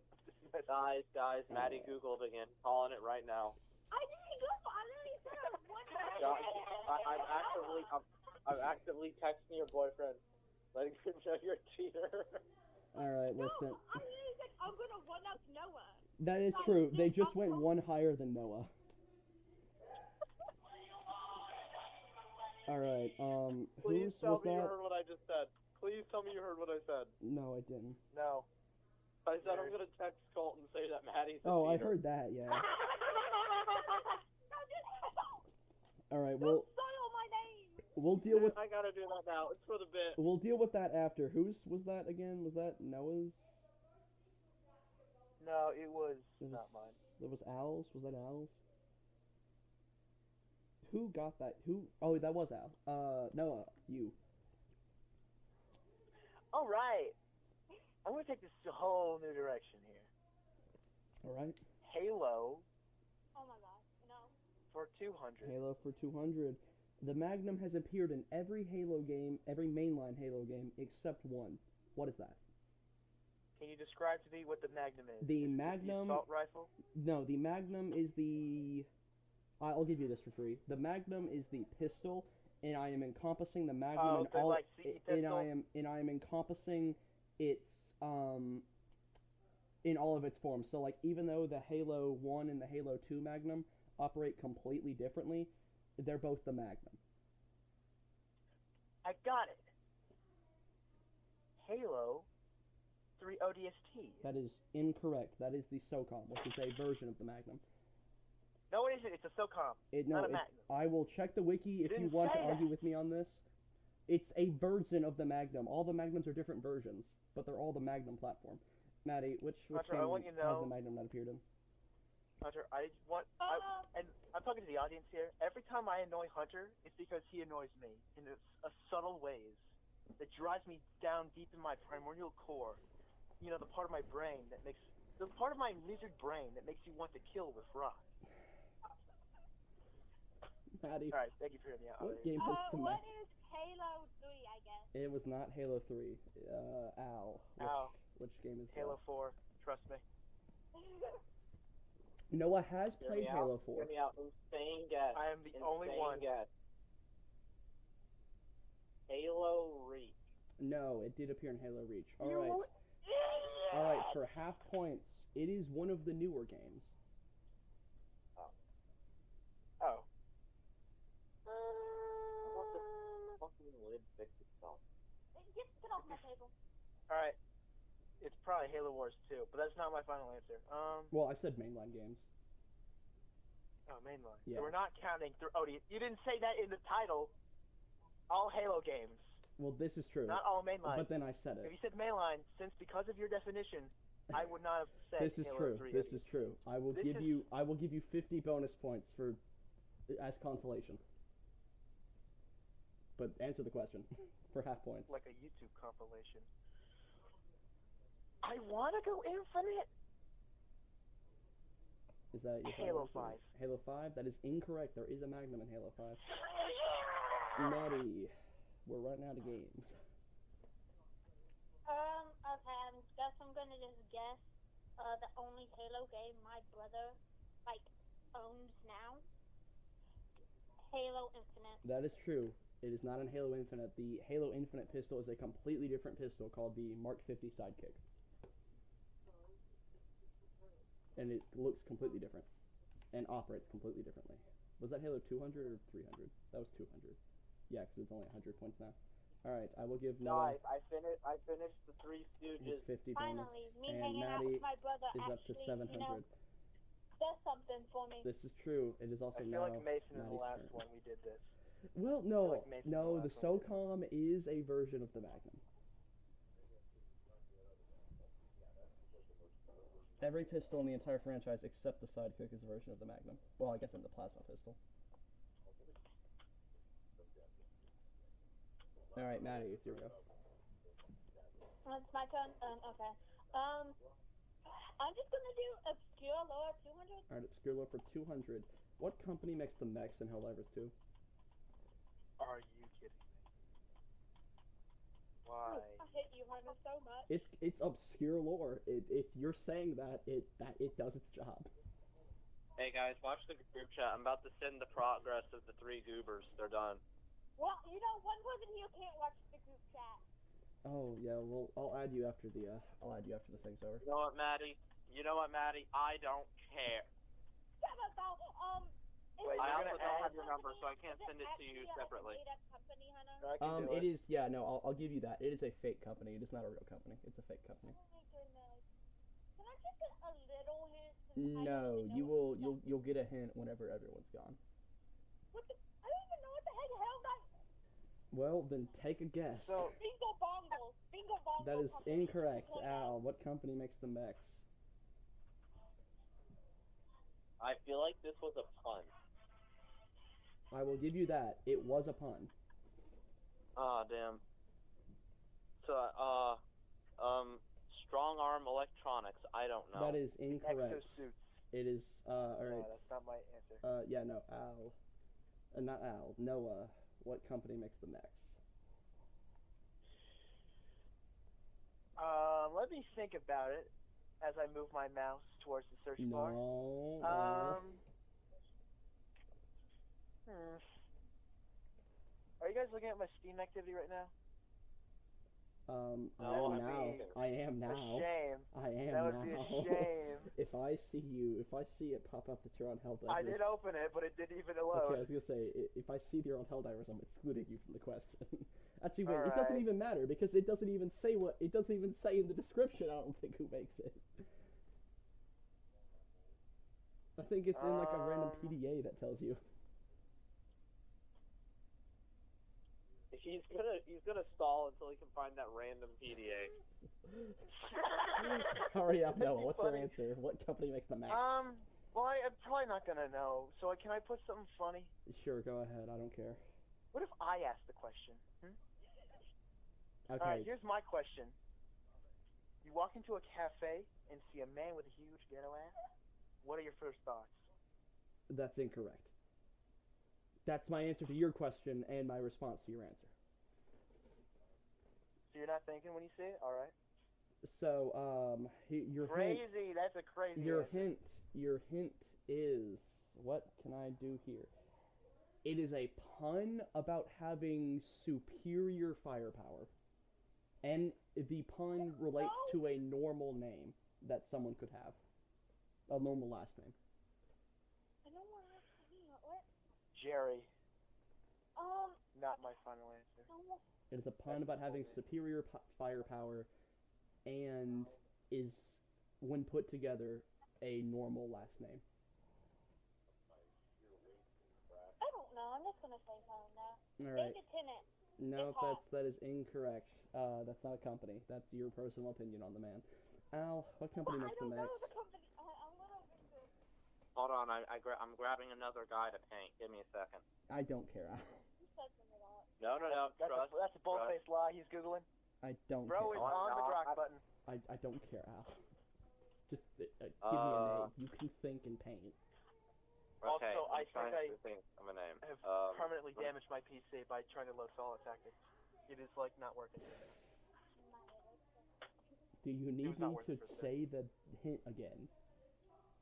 Speaker 1: Guys, Maddie Googled again. Calling it right now.
Speaker 3: I didn't go. I literally said it was one.
Speaker 1: I'm actively texting your boyfriend, letting him know you're a cheater.
Speaker 2: all right, listen.
Speaker 3: No, I literally said I'm gonna one up Noah.
Speaker 2: That is true. They just went one higher than Noah. All right.
Speaker 1: Please
Speaker 2: Whose
Speaker 1: tell
Speaker 2: was
Speaker 1: me you
Speaker 2: that?
Speaker 1: heard what I just said. Please tell me you heard what I said.
Speaker 2: No, I didn't.
Speaker 4: No.
Speaker 1: I said I'm gonna text Colt and say that Maddie's a
Speaker 2: Oh, I
Speaker 1: cheater.
Speaker 2: heard that. Yeah. All right.
Speaker 3: Don't soil my name.
Speaker 2: We'll deal with
Speaker 1: I gotta do that now. It's for the bit.
Speaker 2: we'll deal with that after. Whose was that again? Was that Noah's?
Speaker 4: No, it was
Speaker 2: It was,
Speaker 4: not mine.
Speaker 2: It was Al's. Was that Al's? Who got that? Who? Oh, that was Al. Noah, you.
Speaker 4: All right. I'm gonna take this a whole new direction here.
Speaker 2: All right.
Speaker 4: Halo
Speaker 3: Oh my god, no.
Speaker 4: for 200.
Speaker 2: Halo for 200. The Magnum has appeared in every Halo game, every mainline Halo game except one. What is that?
Speaker 4: Can you describe to me what the Magnum is?
Speaker 2: The
Speaker 4: Is it
Speaker 2: Magnum.
Speaker 4: the assault rifle?
Speaker 2: No, the Magnum is the. I'll give you this for free. The Magnum is the pistol, and I am encompassing the Magnum in
Speaker 4: the,
Speaker 2: all.
Speaker 4: like, CE
Speaker 2: and
Speaker 4: pistol?
Speaker 2: I am encompassing its in all of its forms. So like even though the Halo 1 and the Halo 2 Magnum operate completely differently, they're both the Magnum.
Speaker 4: I got it. Halo 3 ODST.
Speaker 2: That is incorrect. That is the SOCOM, which is a version of the Magnum.
Speaker 4: No, it isn't. It's a SOCOM.
Speaker 2: No,
Speaker 4: not a Magnum.
Speaker 2: I will check the wiki if you
Speaker 4: didn't
Speaker 2: want to
Speaker 4: say
Speaker 2: argue
Speaker 4: that.
Speaker 2: with me on this. It's a version of the Magnum. All the Magnums are different versions, but they're all the Magnum platform. Maddie, which
Speaker 4: Hunter,
Speaker 2: game
Speaker 4: I want you to
Speaker 2: has
Speaker 4: know-
Speaker 2: the Magnum not appeared in?
Speaker 4: Hunter, and I'm talking to the audience here. Every time I annoy Hunter, it's because he annoys me in a subtle ways that drives me down deep in my primordial core. You know, the part of my brain that makes the part of my lizard brain that makes you want to kill with rock.
Speaker 2: Maddie,
Speaker 4: All right, thank you for hearing me out.
Speaker 2: what game has the
Speaker 3: What
Speaker 2: Magnum?
Speaker 3: is Halo 3, I guess?
Speaker 2: It was not Halo 3. Al.
Speaker 4: Al.
Speaker 2: Which game is
Speaker 4: Halo 4, trust me.
Speaker 2: that? Noah has
Speaker 1: Hear
Speaker 2: played
Speaker 1: me
Speaker 2: Halo
Speaker 1: out.
Speaker 2: 4.
Speaker 1: Hear me out. Insane guess.
Speaker 4: I am the only one.
Speaker 1: Guess. Halo Reach.
Speaker 2: No, it did appear in Halo Reach. All
Speaker 4: You
Speaker 2: right.
Speaker 4: idiot!
Speaker 2: All right, for half points, it is one of the newer games.
Speaker 4: Oh.
Speaker 1: What the fucking lid fix itself?
Speaker 3: Get off my table.
Speaker 4: All right. It's probably Halo Wars 2, but that's not my final answer.
Speaker 2: Well, I said mainline games.
Speaker 4: Oh, mainline.
Speaker 2: Yeah.
Speaker 4: So we're not counting through OD. You didn't say that in the title. All Halo games,
Speaker 2: Well, this is true.
Speaker 4: not all mainline.
Speaker 2: But then I said
Speaker 4: If
Speaker 2: it.
Speaker 4: you said mainline, since because of your definition, I would not have said
Speaker 2: This is
Speaker 4: Halo
Speaker 2: true.
Speaker 4: 3.
Speaker 2: This is true. I will
Speaker 4: This
Speaker 2: give
Speaker 4: is-
Speaker 2: you 50 bonus points for as consolation. But answer the question for half points.
Speaker 4: like a YouTube compilation. I want to go Infinite.
Speaker 2: Is that your
Speaker 4: Halo
Speaker 2: final answer?
Speaker 4: 5.
Speaker 2: Halo 5? That is incorrect. There is a Magnum in Halo 5. Maddie, we're running out of games.
Speaker 3: Okay, I'm gonna just guess, the only Halo game my brother, owns now. Halo Infinite.
Speaker 2: That is true. It is not in Halo Infinite. The Halo Infinite pistol is a completely different pistol called the Mark 50 Sidekick. And it looks completely different. And operates completely differently. Was that Halo 200 or 300? That was 200. Yeah, because it's only 100 points now. Alright, I will give Noah
Speaker 1: I finished the Three
Speaker 2: his
Speaker 1: Stooges.
Speaker 2: 50 bonus.
Speaker 3: Finally, me
Speaker 2: And
Speaker 3: hanging out
Speaker 2: Maddie
Speaker 3: with my brother
Speaker 2: is up to
Speaker 3: actually,
Speaker 2: 700.
Speaker 3: does something for me.
Speaker 2: This is true. It is also
Speaker 4: I feel
Speaker 2: now
Speaker 4: like Mason is the
Speaker 2: Maddie's
Speaker 4: last
Speaker 2: turn.
Speaker 4: one we did this.
Speaker 2: Well,
Speaker 4: I
Speaker 2: no,
Speaker 4: feel like Mason's
Speaker 2: no,
Speaker 4: the
Speaker 2: the
Speaker 4: last one.
Speaker 2: SOCOM is a version of the Magnum. Every pistol in the entire franchise except the Sidekick is a version of the Magnum. Well, I guess I'm the plasma pistol. Alright, Maddie, it's your go.
Speaker 3: It's my turn? Okay. I'm just gonna do Obscure Lore 200.
Speaker 2: Alright, Obscure Lore for 200. What company makes the mechs in Helldivers 2?
Speaker 4: Are you kidding me? Why?
Speaker 3: I hate you, Hunter, so much.
Speaker 2: It's Obscure Lore. If you're saying that it does its job.
Speaker 1: Hey guys, watch the group chat. I'm about to send the progress of the 3 goobers. They're done.
Speaker 3: Well, one person here can't watch the group chat.
Speaker 2: Oh yeah, well I'll add you after the thing's over.
Speaker 1: You know what, Maddie? I don't care.
Speaker 3: Shut up, though.
Speaker 4: Wait,
Speaker 1: I
Speaker 4: you're
Speaker 1: also
Speaker 4: gonna
Speaker 1: don't
Speaker 4: add-
Speaker 1: have your number, so I can't send it to you separately.
Speaker 3: Company, Hunter?
Speaker 4: I can do
Speaker 2: It is, yeah, no, I'll give you that. It is a fake company. It is not a real company. It's a fake company.
Speaker 3: Oh my goodness. Can I just get a little hint?
Speaker 2: No, you'll get a hint whenever everyone's gone.
Speaker 3: I don't even know what the heck hell that.
Speaker 2: Well, then take a guess.
Speaker 4: So,
Speaker 3: Bingo Bongo. Bingo Bongo.
Speaker 2: That is
Speaker 3: company.
Speaker 2: incorrect.
Speaker 3: Hold on.
Speaker 2: Al, what company makes the mechs?
Speaker 1: I feel like this was a pun.
Speaker 2: I will give you that. It was a pun.
Speaker 4: Ah, damn. So, strong arm electronics. I don't know.
Speaker 2: That is incorrect.
Speaker 5: Exosuits.
Speaker 2: It is,
Speaker 5: No,
Speaker 2: alright.
Speaker 5: that's not my answer.
Speaker 2: Yeah, no, Al. Not Al. Noah. What company makes the mechs?
Speaker 5: Let me think about it as I move my mouse towards the search bar.
Speaker 2: No.
Speaker 5: Are you guys looking at my Steam activity right now?
Speaker 4: No,
Speaker 2: I am now.
Speaker 5: A shame.
Speaker 2: I am
Speaker 5: That
Speaker 2: now.
Speaker 5: would be a shame.
Speaker 2: If I see it pop up that you're on Helldivers.
Speaker 5: I did open it, but it didn't even
Speaker 2: Okay,
Speaker 5: load.
Speaker 2: I was gonna say, if I see that you're on Helldivers, I'm excluding you from the question. Actually, wait,
Speaker 5: All
Speaker 2: it doesn't
Speaker 5: right.
Speaker 2: even matter because it doesn't even say in the description. I don't think who makes it. I think it's in like a random PDA that tells you.
Speaker 1: He's gonna stall until he can find that random PDA.
Speaker 2: Hurry up,
Speaker 5: That'd
Speaker 2: Noah.
Speaker 5: be
Speaker 2: What's
Speaker 5: funny.
Speaker 2: your answer? What company makes the mechs?
Speaker 5: Well, I'm probably not gonna know. So can I put something funny?
Speaker 2: Sure, go ahead. I don't care.
Speaker 5: What if I ask the question?
Speaker 2: Okay.
Speaker 5: All right, here's my question. You walk into a cafe and see a man with a huge ghetto ass. What are your first thoughts?
Speaker 2: That's incorrect. That's my answer to your question and my response to your answer.
Speaker 5: So you're not thinking when you say it? All right.
Speaker 2: So, your
Speaker 5: Crazy. That's a crazy
Speaker 2: hint.
Speaker 5: answer.
Speaker 2: Your hint is, what can I do here? It is a pun about having superior firepower, and the pun relates to a normal name that someone could have, a normal last name.
Speaker 3: I don't want to what?
Speaker 5: Jerry. Not my final answer.
Speaker 2: It is a pun about having superior firepower, and is, when put together, a normal last name.
Speaker 3: I don't know. I'm just gonna say something now.
Speaker 2: All right.
Speaker 3: Lieutenant.
Speaker 2: No, that is incorrect. That's not a company. That's your personal opinion on the man. Al, what company makes the mechs?
Speaker 3: I don't know the company. I'm gonna Google.
Speaker 1: Hold on, I'm grabbing another guy to paint. Give me a second.
Speaker 2: I don't care, Al.
Speaker 3: You said something about.
Speaker 1: No.
Speaker 5: That's a bold-faced lie. He's Googling.
Speaker 2: I don't
Speaker 5: Bro
Speaker 2: care.
Speaker 5: is on the rock button.
Speaker 2: I don't care, Al. Just give me a name. You can think and paint.
Speaker 1: Okay,
Speaker 5: Also, I
Speaker 1: think of a name.
Speaker 5: have permanently damaged my PC by trying to load solid tactics. It is like not working.
Speaker 2: Do you need
Speaker 5: not
Speaker 2: me
Speaker 5: working
Speaker 2: to
Speaker 5: for a
Speaker 2: say the hint again?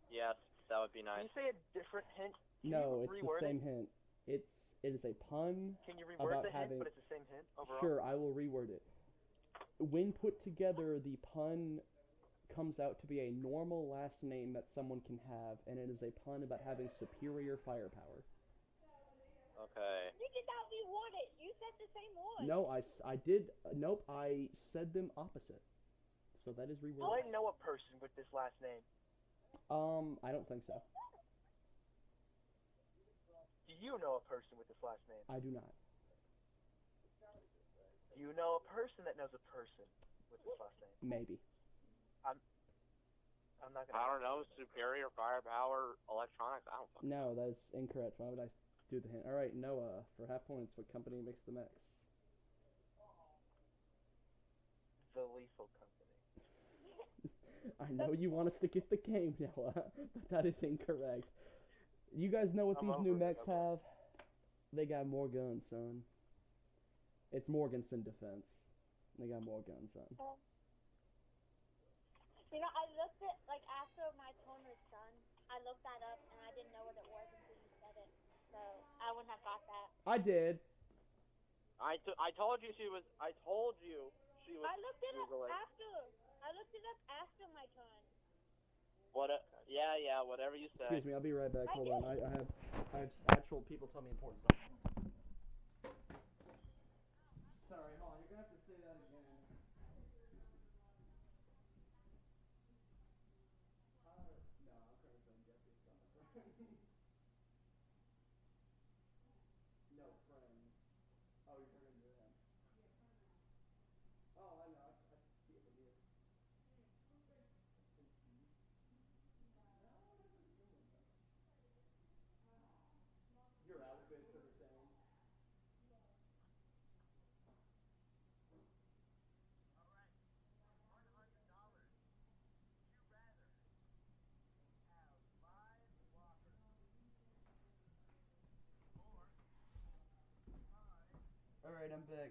Speaker 1: Yes, that would be
Speaker 5: Can
Speaker 1: nice.
Speaker 5: you say a different hint?
Speaker 2: No, it's the
Speaker 5: reword
Speaker 2: same hint. It is a pun.
Speaker 5: Can you reword
Speaker 2: about
Speaker 5: the hint,
Speaker 2: having-
Speaker 5: but it's the same hint overall?
Speaker 2: Sure, I will reword it. When put together, the pun comes out to be a normal last name that someone can have, and it is a pun about having superior firepower.
Speaker 1: Okay.
Speaker 3: You did not reward it. You said the same one.
Speaker 2: No, I did. Nope, I said them opposite. So that is
Speaker 5: Do
Speaker 2: reworded.
Speaker 5: I know a person with this last name?
Speaker 2: I don't think so.
Speaker 5: Do you know a person with this last name?
Speaker 2: I do not.
Speaker 5: Do you know a person that knows a person with this last name?
Speaker 2: Maybe.
Speaker 5: I'm not
Speaker 1: I
Speaker 5: gonna.
Speaker 1: don't know. Superior firepower electronics. I don't fucking
Speaker 2: No, that is incorrect. Why would I do the hint? All right, Noah, for half points, what company makes the mechs?
Speaker 5: The Lethal Company.
Speaker 2: I know you want us to get the game, Noah, but that is incorrect. You guys know what
Speaker 5: I'm
Speaker 2: these new
Speaker 5: over it,
Speaker 2: mechs
Speaker 5: I'm
Speaker 2: have? They got more guns, son. It's Morganson Defense. They got more guns, son.
Speaker 3: You know, I looked at, like, after my tone was done, I looked that up, and I didn't know what it was until you said it. So, I wouldn't have got that.
Speaker 2: I did.
Speaker 1: I told you she was. I told you she was.
Speaker 3: I looked it up
Speaker 1: Googling.
Speaker 3: after. I looked it up after my turn.
Speaker 1: What? Yeah. Whatever you say.
Speaker 2: Excuse me, I'll be right back.
Speaker 3: I
Speaker 2: Hold on.
Speaker 3: did.
Speaker 2: I have actual people tell me important stuff. Sorry, hold on. You're gonna have to say that again. No, I'm trying to find Jeffrey's comment. No, friend. Oh, you're talking to him. Oh, I know. I see it from here. Your outfits are Alright, I'm back.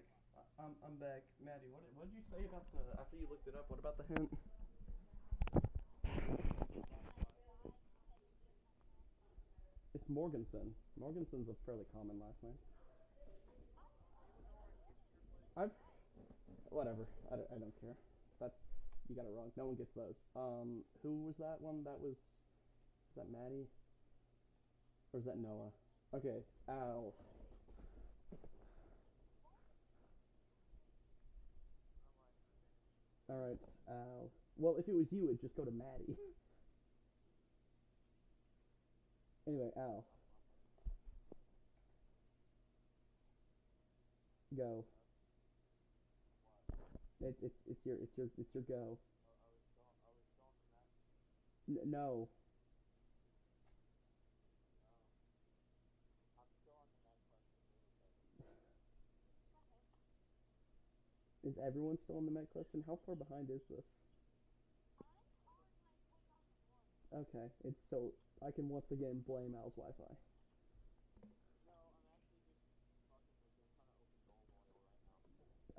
Speaker 2: I'm back. Maddie, what did you say about the, after you looked it up, what about the hint? It's Morganson. Morganson's a fairly common last name. Whatever. I don't care. That's, you got it wrong. No one gets those. Who was that one? Is that Maddie? Or is that Noah? Okay, Al. Alright, Al. Well, if it was you, it'd just go to Maddie. Anyway, Al. Go. It's your go. No. Is everyone still on the Met question? How far behind is this? Okay, it's so I can once again blame Al's Wi-Fi.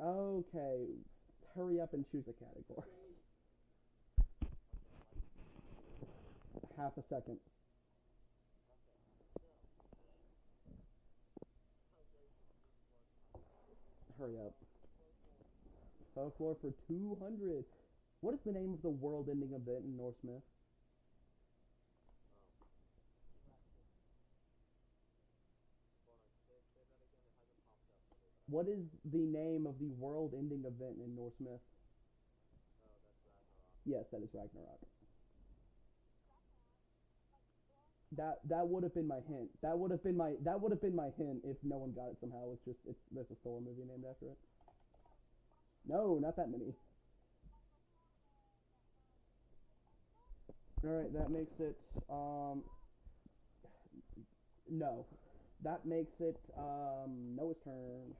Speaker 2: Okay, hurry up and choose a category. Half a second. Hurry up. Folklore for 200. What is the name of the world-ending event in Norse myth? What is the name of the world-ending event in Norse myth? Yes, that is Ragnarok. That would have been my hint. That would have been my hint if no one got it somehow. There's a Thor movie named after it. No, not that many. All right, that makes it no. That makes it Noah's turn.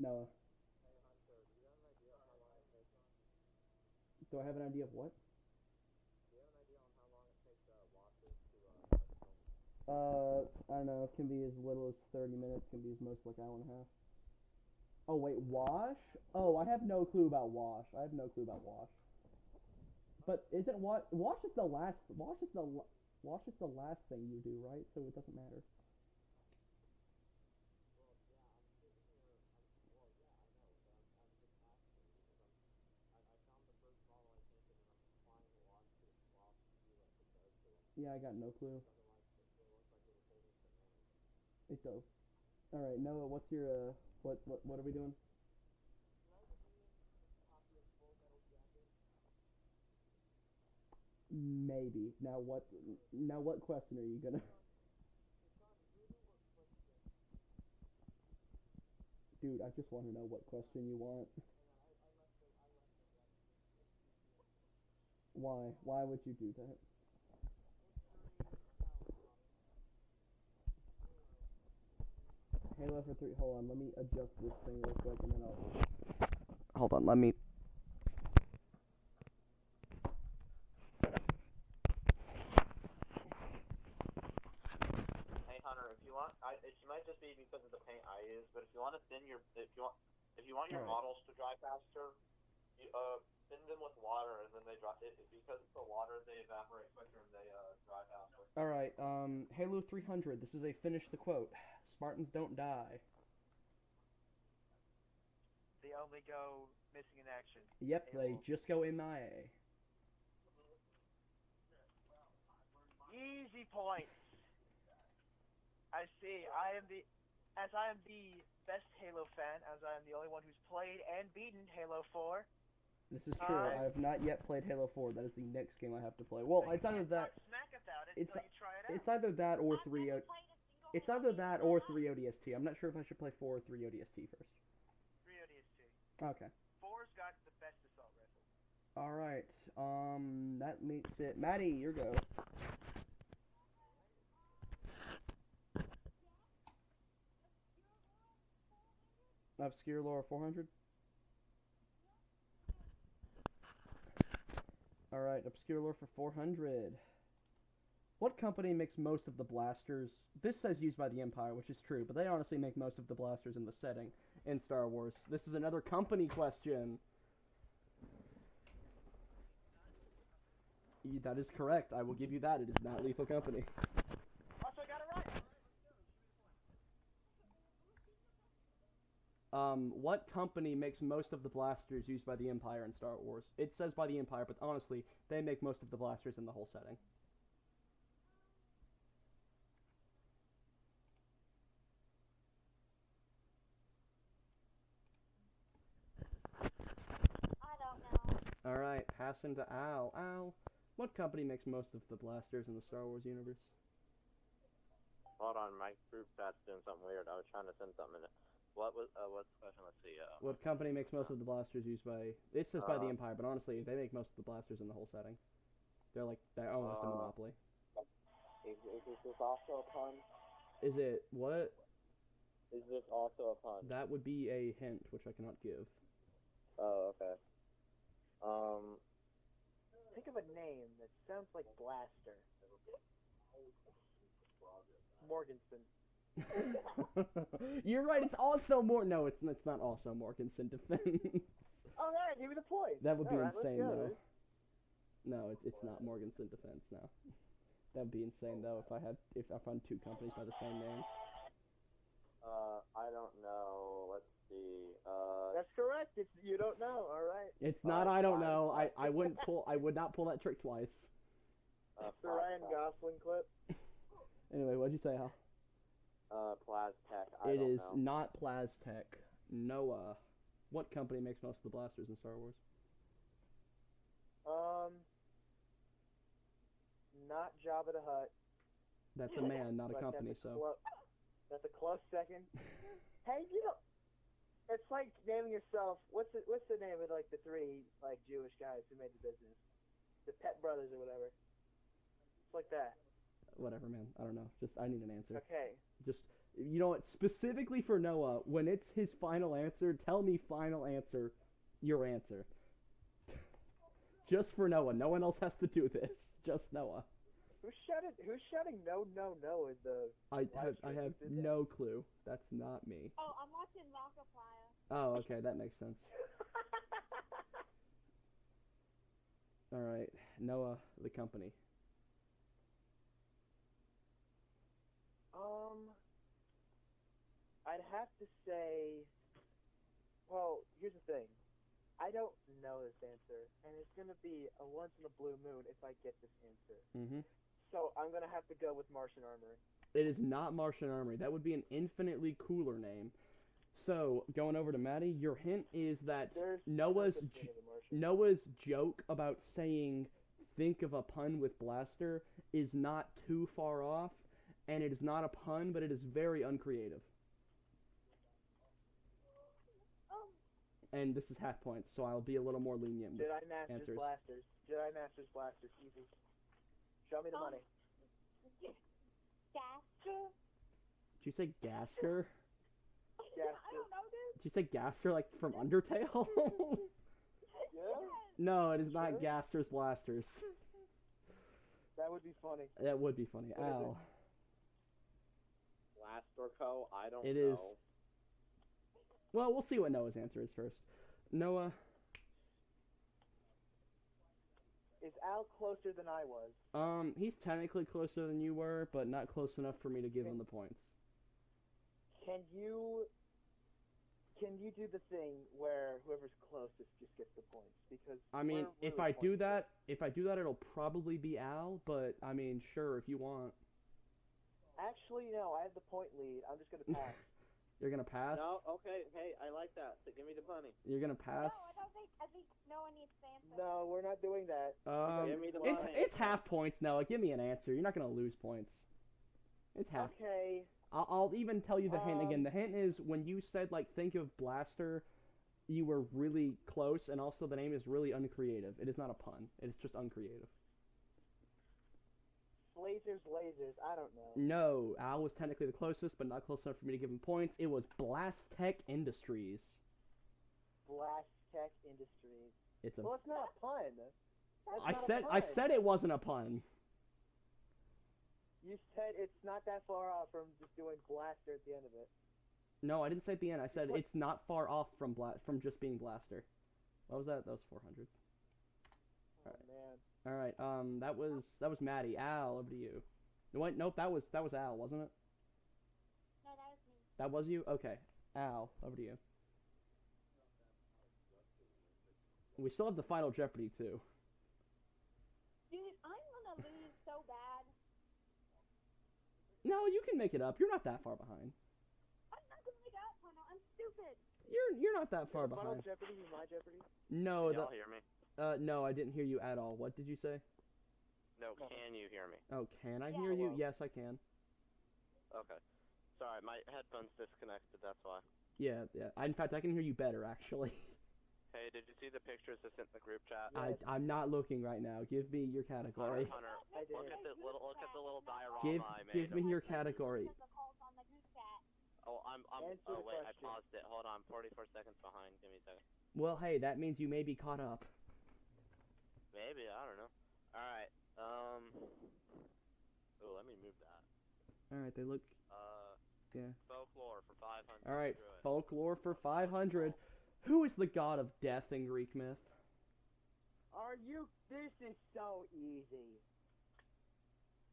Speaker 2: Noah. Do I have an idea of what? I don't know. It can be as little as 30 minutes. Can be as much like an hour and a half. Oh wait, Wash? Oh, I have no clue about Wash. Wash. But isn't Wash is the last? Wash is the last thing you do, right? So it doesn't matter. Yeah, I got no clue. It's dope. All right, Noah, what's your what are we doing? Maybe. Now what question are you gonna? Dude, I just want to know what question you want. Why? Why would you do that? Halo for 3. Hold on, let me adjust this thing real quick and then I'll. Hold on, let me.
Speaker 1: Hey Hunter, if you want, it might just be because of the paint I use, but if you want to if you want your models to dry faster, you thin them with water and then they dry. Because it's the water, they evaporate quicker and they dry faster.
Speaker 2: All right, Halo 300. This is a finish the quote. Spartans don't die.
Speaker 5: They only go missing in action.
Speaker 2: Yep, they just go MIA.
Speaker 5: Easy points. I see. As I am the best Halo fan, as I am the only one who's played and beaten Halo 4.
Speaker 2: This is true. I have not yet played Halo 4. That is the next game I have to play. Well, it's either that.
Speaker 5: Smack about it until you try it out.
Speaker 2: It's either that or 3. It's either that or 3 ODST. I'm not sure if I should play 4 or 3 ODST first.
Speaker 5: 3 ODST.
Speaker 2: Okay.
Speaker 5: 4's got the best assault rifle.
Speaker 2: All right. That makes it. Maddie, your go. Obscure lore 400. All right, obscure lore for 400. What company makes most of the blasters? This says used by the Empire, which is true, but they honestly make most of the blasters in the setting in Star Wars. This is another company question. That is correct. I will give you that. It is not Lethal Company.
Speaker 5: Also, I got it right.
Speaker 2: What company makes most of the blasters used by the Empire in Star Wars? It says by the Empire, but honestly, they make most of the blasters in the whole setting.
Speaker 3: I don't know.
Speaker 2: Alright, passing to Al. Al, what company makes most of the blasters in the Star Wars universe?
Speaker 1: Hold on, my group chat's doing something weird. I was trying to send something in. What's the question? Let's see.
Speaker 2: What company makes most of the blasters used by... It says by the Empire, but honestly, they make most of the blasters in the whole setting. They're almost a monopoly.
Speaker 1: Is this also a pun?
Speaker 2: Is it what?
Speaker 1: Is this also a pun?
Speaker 2: That would be a hint, which I cannot give.
Speaker 1: Oh, okay.
Speaker 5: Think of a name that sounds like Blaster. Morganson.
Speaker 2: You're right. It's also more. No, it's not also Morganson Defense.
Speaker 5: All right, give me the point.
Speaker 2: That would be
Speaker 5: All right,
Speaker 2: insane,
Speaker 5: let's go.
Speaker 2: though. No, it's not Morganson Defense. No, that would be insane though if I found two companies by the same name.
Speaker 1: I don't know. Let's see.
Speaker 5: That's correct. It's you don't know. All right.
Speaker 2: It's not. I don't know. I would not pull that trick twice.
Speaker 5: It's the Ryan Gosling clip.
Speaker 2: Anyway, what'd you say, Hal?
Speaker 1: Plaztech.
Speaker 2: It is not Plaztech. Noah. What company makes most of the blasters in Star Wars?
Speaker 5: Not Jabba the Hutt.
Speaker 2: That's a man, not a
Speaker 5: but
Speaker 2: company.
Speaker 5: that's a close second. Hey, it's like naming yourself. What's the name of like the three like Jewish guys who made the business? The Pet Brothers or whatever. It's like that.
Speaker 2: Whatever, man. I don't know. I need an answer.
Speaker 5: Okay.
Speaker 2: You know what? Specifically for Noah, when it's his final answer, tell me final answer, your answer. Just for Noah. No one else has to do this. Just Noah.
Speaker 5: Who's shouting no in the
Speaker 2: I have no clue. That's not me.
Speaker 3: Oh, I'm watching Rockafire.
Speaker 2: Oh, okay, that makes sense. All right, Noah, the company.
Speaker 5: I'd have to say. Well, here's the thing. I don't know this answer, and it's gonna be a once in a blue moon if I get this answer.
Speaker 2: Mm-hmm.
Speaker 5: So I'm gonna have to go with Martian Armory.
Speaker 2: It is not Martian Armory. That would be an infinitely cooler name. So, going over to Maddie, your hint is that Noah's joke about saying think of a pun with blaster is not too far off, and it is not a pun, but it is very uncreative. And this is half points, so I'll be a little more lenient with
Speaker 5: Jedi Masters
Speaker 2: answers.
Speaker 5: Blasters. Jedi Masters Blasters. Easy. Show me the money.
Speaker 3: Gasker?
Speaker 2: Did you say Gasker?
Speaker 5: Gasker.
Speaker 3: I don't know this.
Speaker 2: Did you say Gasker like from Undertale?
Speaker 5: Yeah?
Speaker 2: No, it is not Gasker's Blasters.
Speaker 5: That would be funny.
Speaker 2: That would be funny.
Speaker 5: What is
Speaker 2: Al.
Speaker 1: Blaster Co. I don't
Speaker 2: It
Speaker 1: know.
Speaker 2: is. Well, we'll see what Noah's answer is first. Noah.
Speaker 5: Is Al closer than I was?
Speaker 2: He's technically closer than you were, but not close enough for me to give him the points.
Speaker 5: Can you do the thing where whoever's closest just gets the points? Because
Speaker 2: I mean,
Speaker 5: we're
Speaker 2: if
Speaker 5: really
Speaker 2: I do
Speaker 5: point
Speaker 2: that, it'll probably be Al. But I mean, sure, if you want.
Speaker 5: Actually, no. I have the point lead. I'm just gonna pass.
Speaker 2: You're gonna pass?
Speaker 1: No, okay, hey, I like that. So give me the money.
Speaker 2: You're gonna pass?
Speaker 3: No, I think no one needs to answer.
Speaker 5: No, we're not doing that.
Speaker 1: Give me the money.
Speaker 2: It's half points, Noah. Give me an answer. You're not gonna lose points. It's half.
Speaker 5: Okay.
Speaker 2: I'll even tell you the hint again. The hint is when you said like think of blaster, you were really close, and also the name is really uncreative. It is not a pun. It is just uncreative.
Speaker 5: Lasers. I don't know.
Speaker 2: No, Al was technically the closest, but not close enough for me to give him points. It was Blastech Industries.
Speaker 5: Blastech Industries.
Speaker 2: It's a.
Speaker 5: Well, it's not a pun.
Speaker 2: I said it wasn't a pun.
Speaker 5: You said it's not that far off from just doing Blaster at the end of it.
Speaker 2: No, I didn't say at the end. I said it's not far off from just being Blaster. What was that? That was 400.
Speaker 5: Oh man.
Speaker 2: All right. That was Maddie. Al, over to you. No, wait, nope. That was Al, wasn't it?
Speaker 3: No, that was me.
Speaker 2: That was you. Okay. Al, over to you. We still have the final Jeopardy too.
Speaker 3: Dude, I'm gonna lose so bad.
Speaker 2: No, you can make it up. You're not that far behind.
Speaker 3: I'm not gonna make it up, Pono. I'm stupid.
Speaker 2: You're not that far
Speaker 5: Final
Speaker 2: behind.
Speaker 5: Jeopardy, my Jeopardy.
Speaker 2: No,
Speaker 1: Can y'all hear me?
Speaker 2: no, I didn't hear you at all. What did you say?
Speaker 1: No, can you hear me?
Speaker 2: Oh, can I
Speaker 3: Yeah.
Speaker 2: hear you?
Speaker 5: Hello.
Speaker 2: Yes, I can.
Speaker 1: Okay. Sorry, my headphones disconnected, that's why.
Speaker 2: Yeah. In fact, I can hear you better actually.
Speaker 1: Hey, did you see the pictures I sent in the group chat?
Speaker 5: Yes.
Speaker 2: I'm not looking right now. Give me your category.
Speaker 1: Hunter,
Speaker 5: I did.
Speaker 1: look at the little diorama
Speaker 2: Give
Speaker 1: I made.
Speaker 2: give me your category.
Speaker 3: Because the call's on the group chat.
Speaker 1: Oh,
Speaker 5: Answer
Speaker 1: oh
Speaker 5: the
Speaker 1: wait, I
Speaker 5: question.
Speaker 1: paused it. Hold on, 44 seconds behind. Give me a second.
Speaker 2: Well, hey, that means you may be caught up.
Speaker 1: Maybe, I don't know. Alright, oh, let me move that.
Speaker 2: All right, they look. Yeah.
Speaker 1: Folklore for 500.
Speaker 2: All right,
Speaker 1: Screw it.
Speaker 2: folklore for 500. Who is the god of death in Greek myth?
Speaker 5: Are you? This is so easy.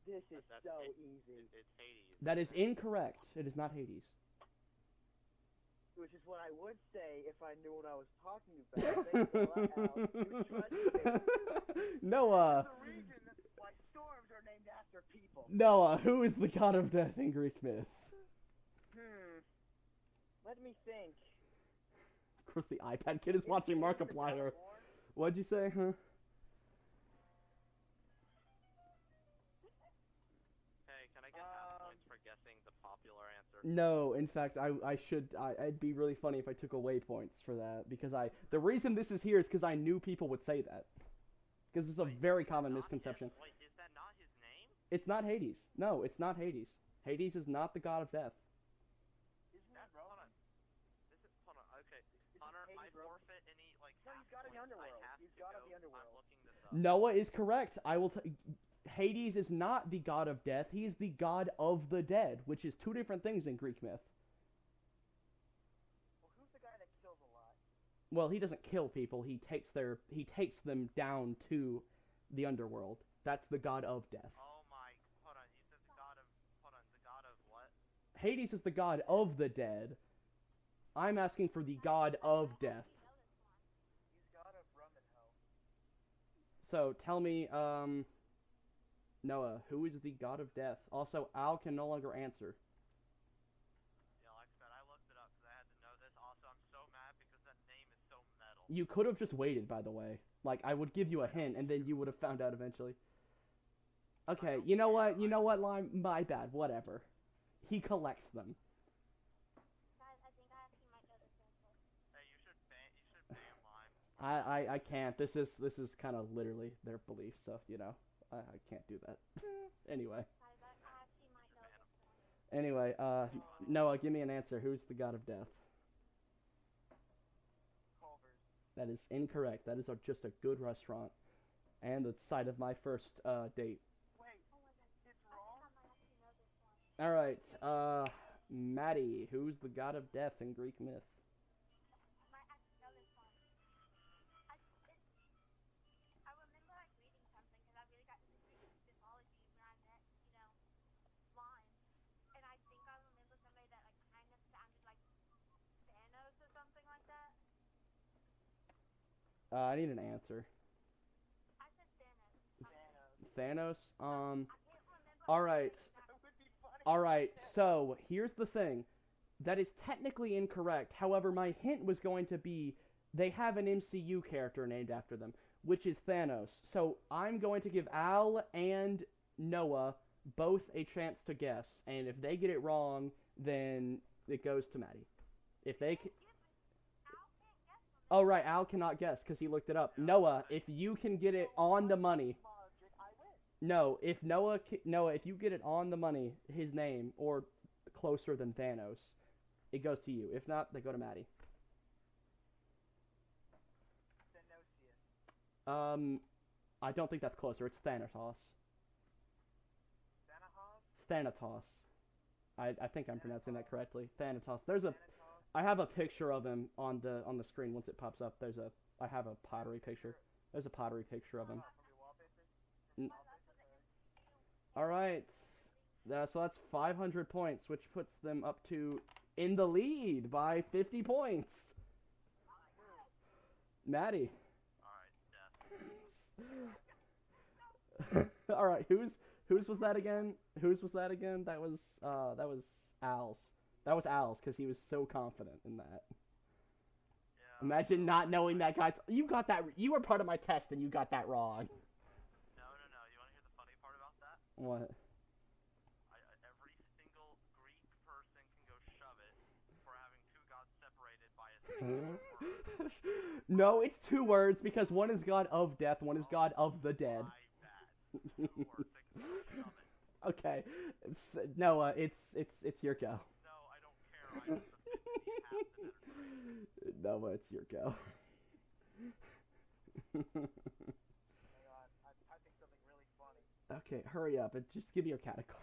Speaker 5: This is
Speaker 1: That's
Speaker 5: so
Speaker 1: it.
Speaker 5: easy.
Speaker 1: It's Hades.
Speaker 2: That is incorrect. It is not Hades.
Speaker 5: Which is what I would say if I knew what I was talking about. Thanks a lot, Al. You trusted me.
Speaker 2: Noah.
Speaker 5: There's a reason why storms are named after people.
Speaker 2: Noah, who is the god of death in Greek myth?
Speaker 5: Let me think.
Speaker 2: Of course, the iPad kid is watching Markiplier. What'd you say, huh?
Speaker 1: Hey, can I get half points for guessing the popular answer?
Speaker 2: No, in fact, it'd be really funny if I took away points for that, because the reason this is here is because I knew people would say that. Because it's a very common misconception.
Speaker 1: Wait, is that not his name?
Speaker 2: It's not Hades. No, it's not Hades. Hades is not the god of death.
Speaker 5: Isn't that wrong?
Speaker 1: Hold on. Hold on, okay. Hunter, I
Speaker 5: Hades wrong?
Speaker 1: forfeit any, like,
Speaker 5: No,
Speaker 1: half
Speaker 5: he's got
Speaker 1: points.
Speaker 5: the underworld.
Speaker 1: I have
Speaker 5: He's
Speaker 1: to
Speaker 5: got
Speaker 1: go.
Speaker 5: the underworld.
Speaker 1: I'm looking this up.
Speaker 2: Noah is correct. Hades is not the god of death. He is the god of the dead, which is two different things in Greek myth.
Speaker 5: Well, who's the guy that kills a lot?
Speaker 2: Well, he doesn't kill people. He takes them down to the underworld. That's the god of death.
Speaker 1: Oh my, hold on, you said the god of what?
Speaker 2: Hades is the god of the dead. I'm asking for the god of death.
Speaker 5: He's god of rum and hell.
Speaker 2: So tell me, Noah, who is the god of death? Also, Al can no longer answer.
Speaker 1: Yeah, like I said, I looked it up because I had to know this. Also, I'm so mad because that name is so metal.
Speaker 2: You could have just waited, by the way. Like, I would give you a hint, and then you would have found out eventually. Okay, you know what, Lime? My bad, whatever. He collects them.
Speaker 3: Guys, I think I actually might know this answer.
Speaker 1: Hey, you should ban Lime.
Speaker 2: I can't. This is kind of literally their belief, so, you know, I can't do that. Anyway.
Speaker 3: Guys, I actually might know this one.
Speaker 2: Anyway, Noah, give me an answer. Who's the god of death?
Speaker 5: Culver's.
Speaker 2: That is incorrect. That is just a good restaurant. And the site of my first date.
Speaker 5: Wait, it's
Speaker 3: I
Speaker 5: wrong?
Speaker 3: think I might actually know this one.
Speaker 2: Alright, Maddie, who's the god of death in Greek myth?
Speaker 3: I might actually know this one. I remember like reading something because I really got into Greek mythology when I met, Lime. And I think I remember somebody that like kind of sounded like Thanos or something like that.
Speaker 2: I need an answer.
Speaker 3: I said Thanos.
Speaker 2: Thanos?
Speaker 3: I can't remember.
Speaker 2: Alright.
Speaker 5: That would be funny.
Speaker 2: Alright, so, here's the thing. That is technically incorrect. However, my hint was going to be they have an MCU character named after them, which is Thanos. So, I'm going to give Al and Noah both a chance to guess. And if they get it wrong, then it goes to Maddie. If they...
Speaker 3: Al can't guess.
Speaker 2: Oh, right, Al cannot guess because he looked it up. Noah, if you can get it on the money...
Speaker 5: I win.
Speaker 2: No, if Noah, if you get it on the money, his name, or closer than Thanos, it goes to you. If not, they go to Maddie.
Speaker 5: Thanosius.
Speaker 2: I don't think that's closer. It's Thanatos.
Speaker 5: Thanahos?
Speaker 2: Thanatos. I think I'm pronouncing that correctly. Thanatos. I have a picture of him on the screen once it pops up. I have a pottery picture. There's a pottery picture of him. All right. So that's 500 points, which puts them up to in the lead by 50 points. Maddie. All right. Whose was that again? Whose was that again? That was Al's. That was Al's because he was so confident in that. Yeah. Imagine not knowing that, guys. You got that. You were part of my test and you got that wrong.
Speaker 6: No. You want to hear the funny part about that?
Speaker 2: What?
Speaker 6: Every single Greek person can go shove it for having two gods separated by a single word.
Speaker 2: No, it's 2 words because one is god of death, one is god of the dead.
Speaker 6: My bad. 2 words. They can go shove it.
Speaker 2: Okay. Noah, it's your go.
Speaker 6: No, I don't care. I just have the better.
Speaker 2: Noah, it's your go.
Speaker 5: Hang on, I'm typing something really funny.
Speaker 2: Okay, hurry up and just give me your category.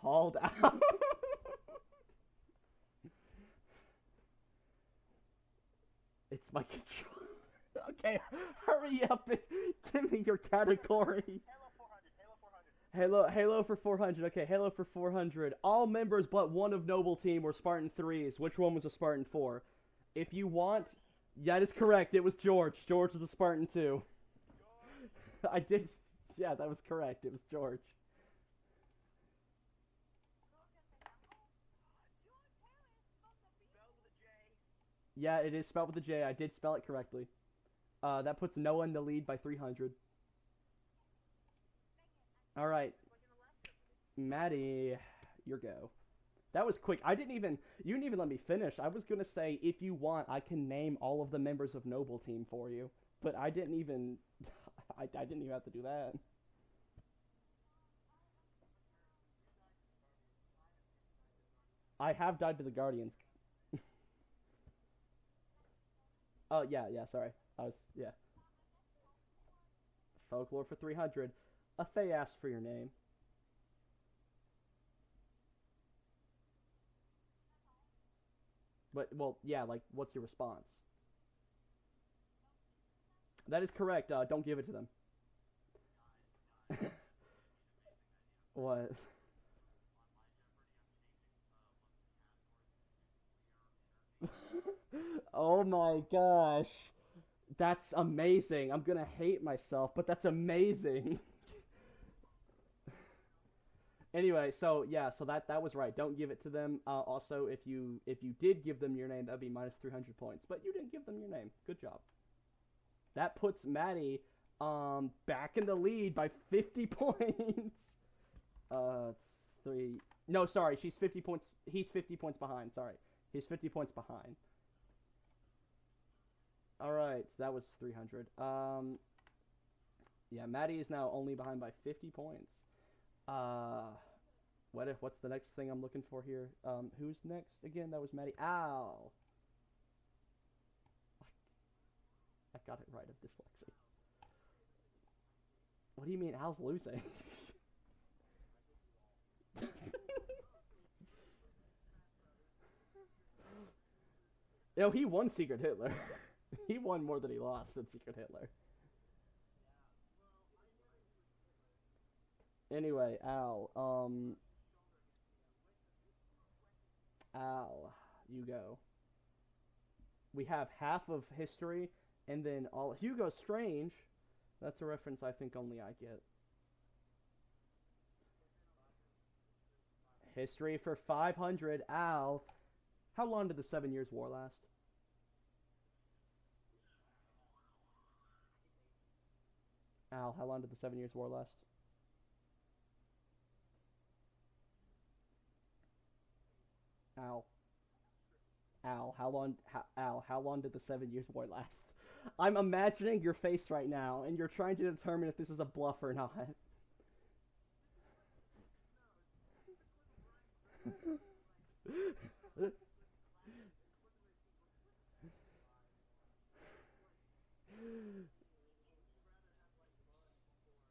Speaker 2: Called out. It's my control. Okay, hurry up and give me your category. Halo for 400. Okay, Halo for 400. All members but one of Noble Team were Spartan 3s. Which one was a Spartan 4? If you want... That is correct. It was George. George was a Spartan 2. I did... Yeah, that was correct. It was George. Yeah, it is spelled with a J. I did spell it correctly. That puts Noah in the lead by 300. All right. Maddie, your go. That was quick. You didn't even let me finish. I was going to say, if you want, I can name all of the members of Noble Team for you. But I didn't even... I didn't even have to do that. I have died to the Guardians. Oh, yeah, sorry. Yeah. Folklore for 300. Faye asked for your name. But, well, yeah, like, what's your response? That is correct. Don't give it to them. What? Oh my gosh. That's amazing. I'm gonna hate myself, but that's amazing. Anyway, so yeah, so that was right. Don't give it to them. Also, if you did give them your name, that'd be minus 300 points. But you didn't give them your name. Good job. That puts Maddie back in the lead by 50 points. It's 3. No, sorry, she's 50 points. He's 50 points behind. Sorry, he's 50 points behind. All right, so that was 300. Yeah, Maddie is now only behind by 50 points. What's the next thing I'm looking for here? Who's next again? That was Maddie. Ow. I got it right of dyslexia. What do you mean Al's losing? No, he won Secret Hitler. He won more than he lost in Secret Hitler. Anyway, Al, you go. We have half of history, and then all Hugo Strange. That's a reference I think only I get. History for 500, Al. How long did the 7 Years' War last? Al, how long did the 7 Years' War last? Al, how long did the 7 Years' War last? I'm imagining your face right now, and you're trying to determine if this is a bluff or not.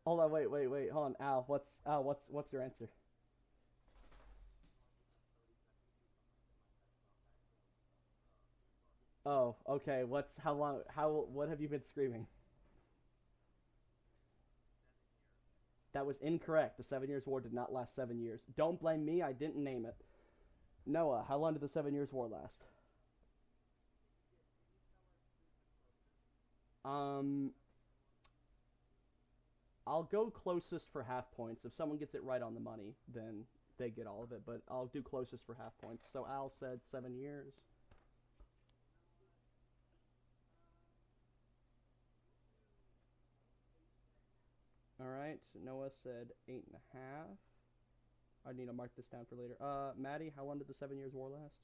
Speaker 2: Hold on, wait, hold on, Al. What's your answer? Oh, okay. What have you been screaming? That was incorrect. The 7 Years' War did not last 7 years. Don't blame me. I didn't name it. Noah, how long did the 7 Years' War last? Um, I'll go closest for half points. If someone gets it right on the money, then they get all of it. But I'll do closest for half points. So Al said 7 years. All right. So Noah said 8.5. I need to mark this down for later. Maddie, how long did the 7 Years' War last?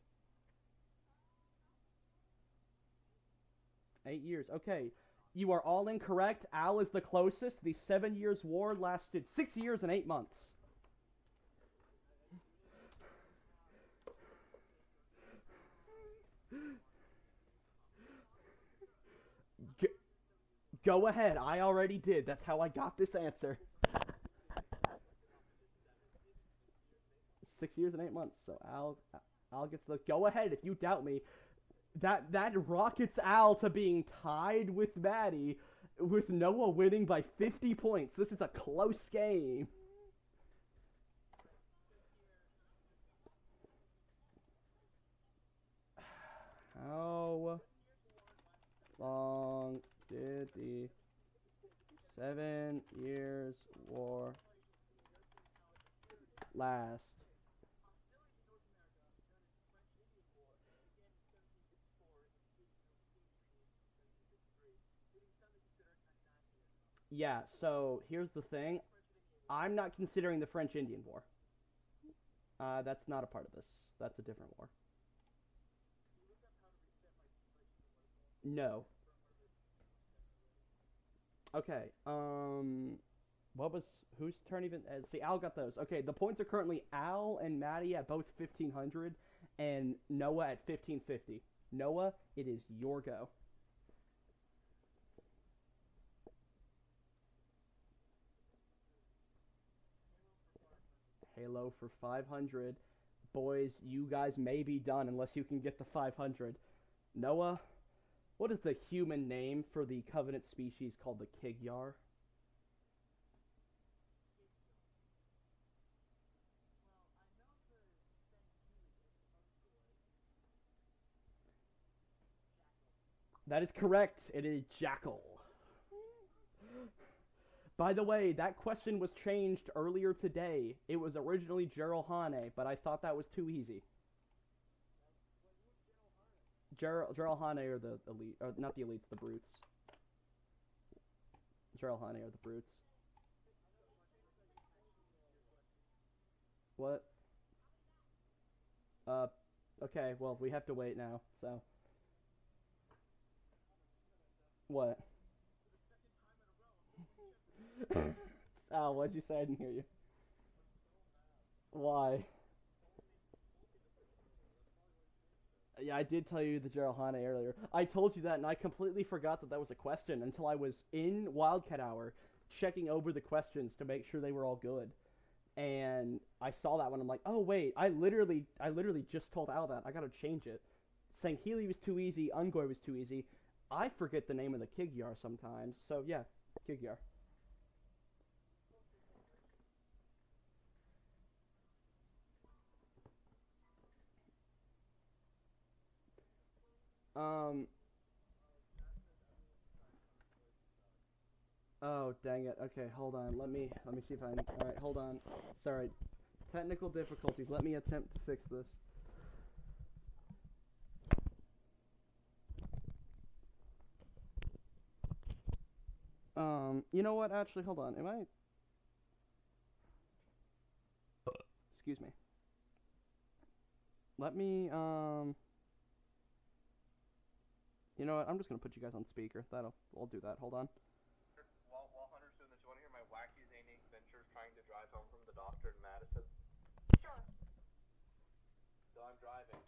Speaker 2: 8 years. Okay. You are all incorrect. Al is the closest. The 7 Years' War lasted 6 years and 8 months. Go ahead. I already did. That's how I got this answer. 6 years and 8 months. So Al gets the. Go ahead if you doubt me. That rockets Al to being tied with Maddie, with Noah winning by 50 points. This is a close game. How long did the 7 Years' War last? Yeah, so here's the thing. I'm not considering the French Indian War. That's not a part of this. That's a different war. No. Okay. What was whose turn even? See, Al got those. Okay, the points are currently Al and Maddie at both 1,500, and Noah at 1,550. Noah, it is your go. Halo for 500. Boys, you guys may be done unless you can get the 500. Noah, what is the human name for the Covenant species called the Kigyar? That is correct. It is Jackal. By the way, that question was changed earlier today. It was originally Geralhane, but I thought that was too easy. Geralhane are the elite, or not the elites, the brutes. Geralhane are the brutes. What? Uh, okay, well, we have to wait now, so. What? Oh, what'd you say? I didn't hear you. Why? Yeah, I did tell you the Geralhane earlier. I told you that, and I completely forgot that that was a question until I was in Wildcat Hour checking over the questions to make sure they were all good. And I saw that one. I'm like, oh wait, I literally just told Al that. I gotta change it. Saying Healy was too easy, Ungoy was too easy. I forget the name of the Kigyar sometimes. So yeah, Kigyar. Um. Oh dang it. Okay, hold on. Let me see if I. All right, hold on. Sorry. Technical difficulties. Let me attempt to fix this. You know what? Actually, hold on. Am I? Excuse me. Let me. You know what? I'm just gonna put you guys on speaker. I'll do that. Hold on.
Speaker 1: While Hunter's doing this, you want to hear my wacky zany adventures trying to drive home from the doctor in Madison?
Speaker 3: Sure.
Speaker 1: So I'm driving,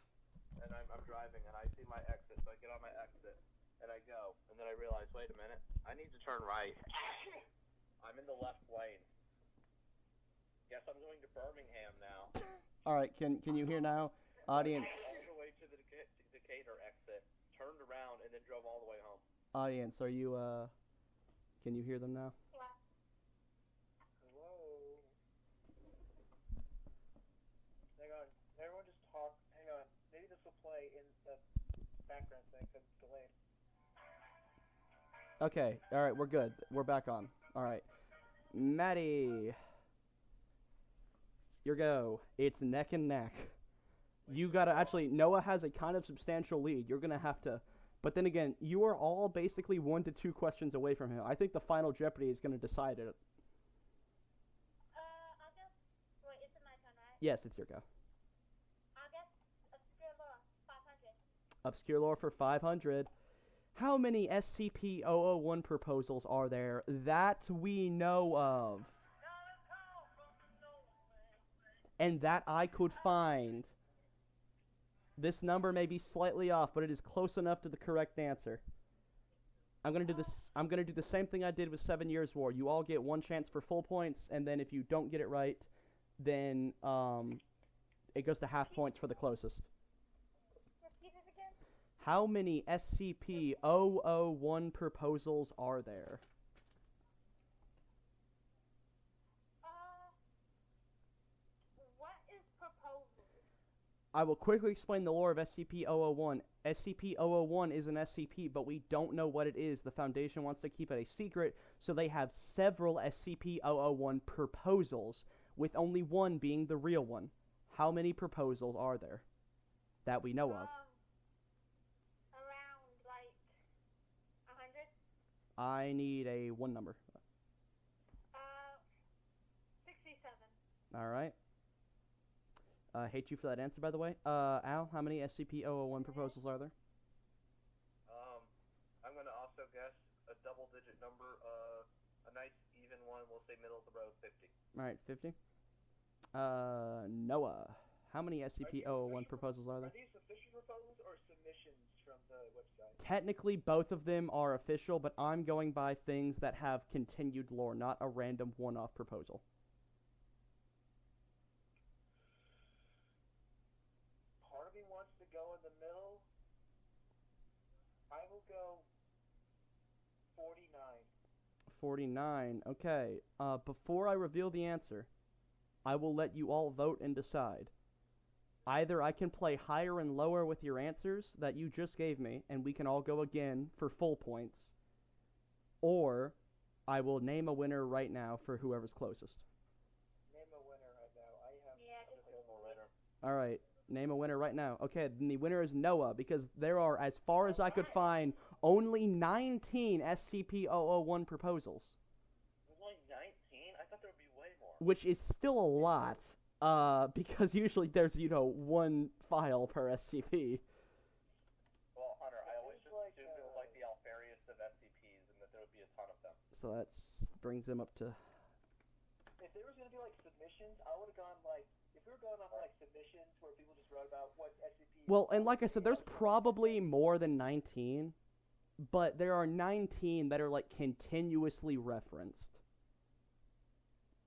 Speaker 1: and I'm driving, and I see my exit, so I get on my exit, and I go, and then I realize, wait a minute, I need to turn right. I'm in the left lane. Guess I'm going to Birmingham now.
Speaker 2: All right, can you hear now, audience?
Speaker 1: All the way to the Decatur exit, turned around, and then drove all the way home.
Speaker 2: Audience, are you can you hear them now?
Speaker 5: Hello. Hang on. Everyone just talk. Hang on. Maybe this will play in the background thing because it's delayed.
Speaker 2: Okay, all right, we're good. We're back on. All right, Maddie, your go. It's neck and neck. You gotta actually. Noah has a kind of substantial lead. You're gonna have to. But then again, you are all basically 1 to 2 questions away from him. I think the final Jeopardy is gonna decide it.
Speaker 3: I'll guess. Wait, is it my turn, right?
Speaker 2: Yes, it's your go.
Speaker 3: I'll guess obscure lore 500.
Speaker 2: Obscure lore for 500. How many SCP-001 proposals are there that we know of? And that I could find. This number may be slightly off, but it is close enough to the correct answer. I'm gonna do this. I'm gonna do the same thing I did with 7 Years' War. You all get 1 chance for full points, and then if you don't get it right, then it goes to half points for the closest.
Speaker 3: Repeat it again.
Speaker 2: How many SCP-001 proposals are there?
Speaker 3: What is proposal?
Speaker 2: I will quickly explain the lore of SCP-001. SCP-001 is an SCP, but we don't know what it is. The Foundation wants to keep it a secret, so they have several SCP-001 proposals, with only one being the real one. How many proposals are there that we know of?
Speaker 3: Around, like, 100?
Speaker 2: I need a 1 number.
Speaker 3: 67.
Speaker 2: All right. Hate you for that answer, by the way. Al, how many SCP-001 proposals are there?
Speaker 1: I'm gonna also guess a double-digit number. A nice even one. We'll say middle of the road, 50.
Speaker 2: All right, 50. Noah, how many SCP-001 proposals are there?
Speaker 5: Are these official proposals or submissions from the website?
Speaker 2: Technically, both of them are official, but I'm going by things that have continued lore, not a random one-off proposal.
Speaker 5: Part of me wants to go in the middle. I will go 49.
Speaker 2: 49. Okay. Before I reveal the answer, I will let you all vote and decide. Either I can play higher and lower with your answers that you just gave me, and we can all go again for full points, or I will name a winner right now for whoever's closest.
Speaker 5: Name a winner right now. I have.
Speaker 3: Yeah, just
Speaker 1: Name a winner.
Speaker 2: All right. Name a winner right now. Okay, then the winner is Noah, because there are, as far as I could find, only 19 SCP-001 proposals.
Speaker 1: There's only 19? I thought there would be way more.
Speaker 2: Which is still a lot, because usually there's, one file per SCP.
Speaker 1: Well, Hunter, I always just assumed it was like the Alfarius of SCPs and that there would be a ton of them.
Speaker 2: So that brings them up to...
Speaker 5: If there was gonna be like submissions, I would have gone like. If we were going off like submissions where people just wrote about what SCP.
Speaker 2: Well, and like I said, there's probably more than 19, but there are 19 that are, like, continuously referenced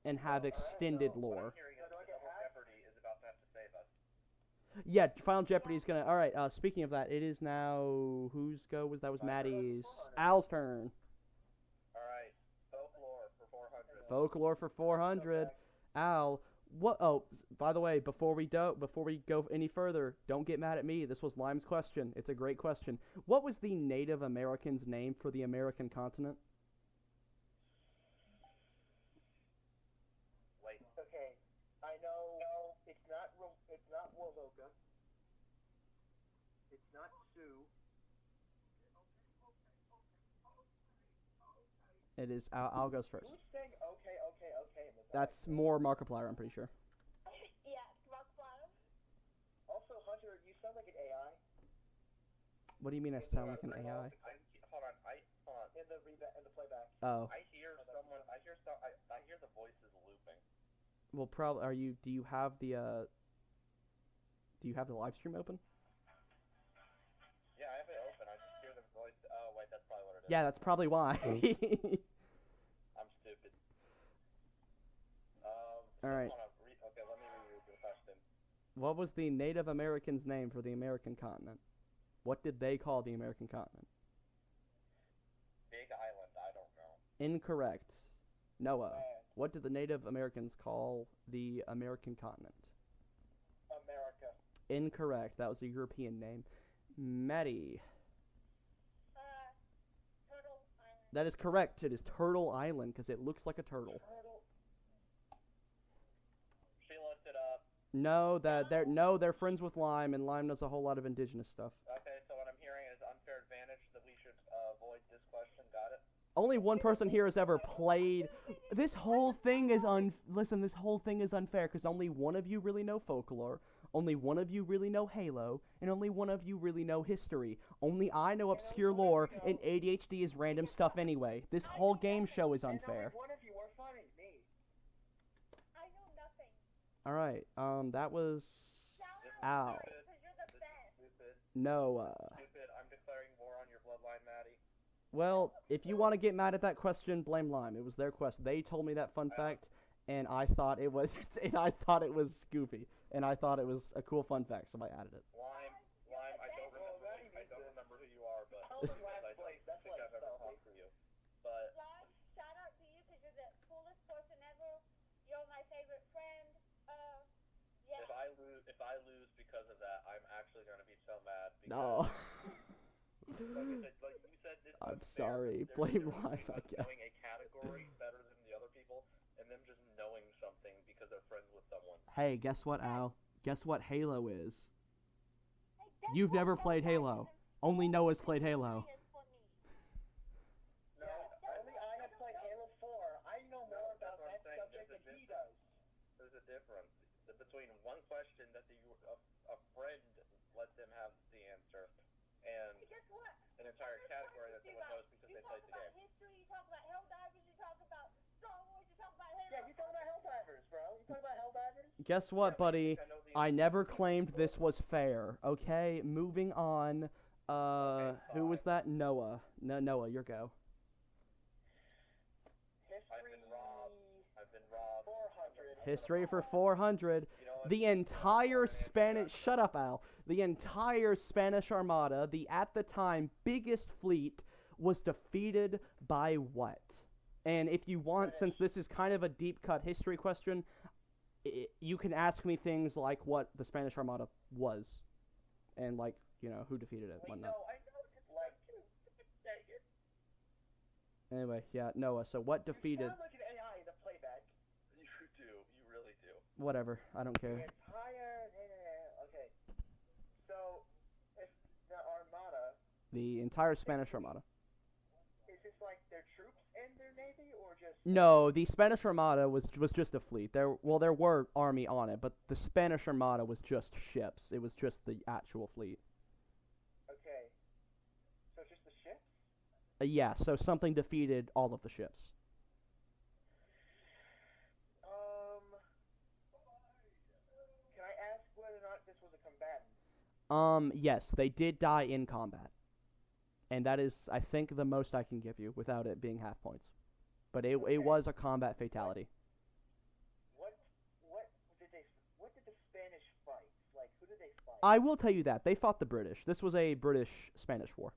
Speaker 2: and have extended lore.
Speaker 1: What I'm hearing is that Double Jeopardy is about to have to save us.
Speaker 2: Yeah, Final Jeopardy is gonna... Alright, speaking of that, it is now... Whose go was that? Was Maddie's... Al's turn.
Speaker 1: Alright, folklore for 400.
Speaker 2: Folklore for 400. Al, what... Oh, by the way, before we go any further, don't get mad at me. This was Lime's question. It's a great question. What was the Native Americans' name for the American continent?
Speaker 1: Wait.
Speaker 5: Okay, I know it's not Woloka. It's not Sioux.
Speaker 2: It is... Al goes first.
Speaker 5: Who's saying okay in the back?
Speaker 2: That's more Markiplier, I'm pretty sure.
Speaker 3: Yeah, Rockflower.
Speaker 5: Also, Hunter, you sound like an AI
Speaker 2: What do you mean I sound like an AI?
Speaker 1: Hold on.
Speaker 5: in the playback.
Speaker 2: Oh.
Speaker 1: I hear the voices looping.
Speaker 2: Well, probably... Do you have the live stream open?
Speaker 1: Yeah, I have it open. I just hear the voice. Oh, wait, that's probably what it is.
Speaker 2: Yeah, that's probably why.
Speaker 1: I'm stupid.
Speaker 2: All right.
Speaker 1: Okay, let me read the question.
Speaker 2: What was the Native Americans' name for the American continent? What did they call the American continent?
Speaker 1: Big Island, I don't know.
Speaker 2: Incorrect. Noah, what did the Native Americans call the American continent?
Speaker 5: America.
Speaker 2: Incorrect. That was a European name. Maddie.
Speaker 3: Turtle Island.
Speaker 2: That is correct. It is Turtle Island because it looks like a turtle.
Speaker 1: She looked it up.
Speaker 2: No, they're friends with Lime, and Lime knows a whole lot of indigenous stuff.
Speaker 1: Okay, so what I'm hearing is unfair advantage that we should avoid this question. Got it?
Speaker 2: Only one person here has ever played. This whole thing is Listen, this whole thing is unfair because only one of you really know folklore, only one of you really know Halo, and only one of you really know history. Only I know obscure lore, and ADHD is random stuff anyway. This whole game show is unfair.
Speaker 5: One of you were funny, me.
Speaker 3: I know nothing.
Speaker 2: All right. That was Al.
Speaker 3: Because you're the best.
Speaker 1: Stupid.
Speaker 2: Noah.
Speaker 1: Stupid. I'm declaring war on your bloodline, Maddie.
Speaker 2: Well, if you want to get mad at that question, blame Lime. It was their question. They told me that fun fact, and I thought it was, goofy, and I thought it was a cool fun fact, so I added it.
Speaker 1: Lime, I don't remember who you are, but
Speaker 5: I was in last place. That's
Speaker 1: think
Speaker 5: why
Speaker 1: I've ever talked to you. But
Speaker 3: Lime, shout out to you because you're the coolest person ever. You're my favorite friend. Yeah.
Speaker 1: if I lose because of that, I'm actually gonna be so mad.
Speaker 2: No.
Speaker 1: Like you said, it's
Speaker 2: I'm
Speaker 1: unfair.
Speaker 2: sorry.
Speaker 1: There's
Speaker 2: Blame
Speaker 1: a difference
Speaker 2: Lime,
Speaker 1: between
Speaker 2: I
Speaker 1: us
Speaker 2: guess.
Speaker 1: knowing a category better than the other people, and them just knowing something because they're friends with someone.
Speaker 2: Hey, guess what, Al? Guess what Halo is?
Speaker 3: Hey, guess
Speaker 2: You've
Speaker 3: what?
Speaker 2: never played Halo. Only Noah's played Halo.
Speaker 5: No, only I have played Halo 4. I know more about that subject than he does.
Speaker 1: There's a difference between one question that a friend lets them have the answer, and
Speaker 3: Guess what?
Speaker 1: an entire category that someone knows because they played the game.
Speaker 3: History, you talk about Helldivers, you talk about Star Wars, you talk about Halo.
Speaker 5: Yeah, you talk about Helldivers, bro. You talk about Helldivers?
Speaker 2: Guess what, buddy? I never claimed this was fair. Okay, moving on. Who was that? Noah. No, Noah, your go.
Speaker 1: I've been robbed.
Speaker 5: 400.
Speaker 2: History for 400.
Speaker 1: You know what?
Speaker 2: The entire Spanish... Shut up, Al. The entire Spanish Armada, the at the time biggest fleet, was defeated by what? And if you want, since this is kind of a deep cut history question, you can ask me things like what the Spanish Armada was, and like, you know, who defeated it, whatnot.
Speaker 5: I know it's like to.
Speaker 2: Anyway, yeah, Noah. So what defeated?
Speaker 5: You sound like an AI in the playback.
Speaker 1: You do. You really do.
Speaker 2: Whatever. I don't
Speaker 5: The
Speaker 2: care.
Speaker 5: entire. Okay. So, if the Armada,
Speaker 2: The entire Spanish Armada.
Speaker 5: is this like their troops and their navy, or just.
Speaker 2: No, the Spanish Armada was just a fleet. There were army on it, but the Spanish Armada was just ships. It was just the actual fleet.
Speaker 5: Okay. So just the ships?
Speaker 2: Yeah, so something defeated all of the ships.
Speaker 5: Can I ask whether or not this was a combatant?
Speaker 2: Yes, they did die in combat. And that is, I think, the most I can give you without it being half points. But it was a combat fatality.
Speaker 5: What did the Spanish fight? Like, who did they fight?
Speaker 2: I will tell you that. They fought the British. This was a British-Spanish war.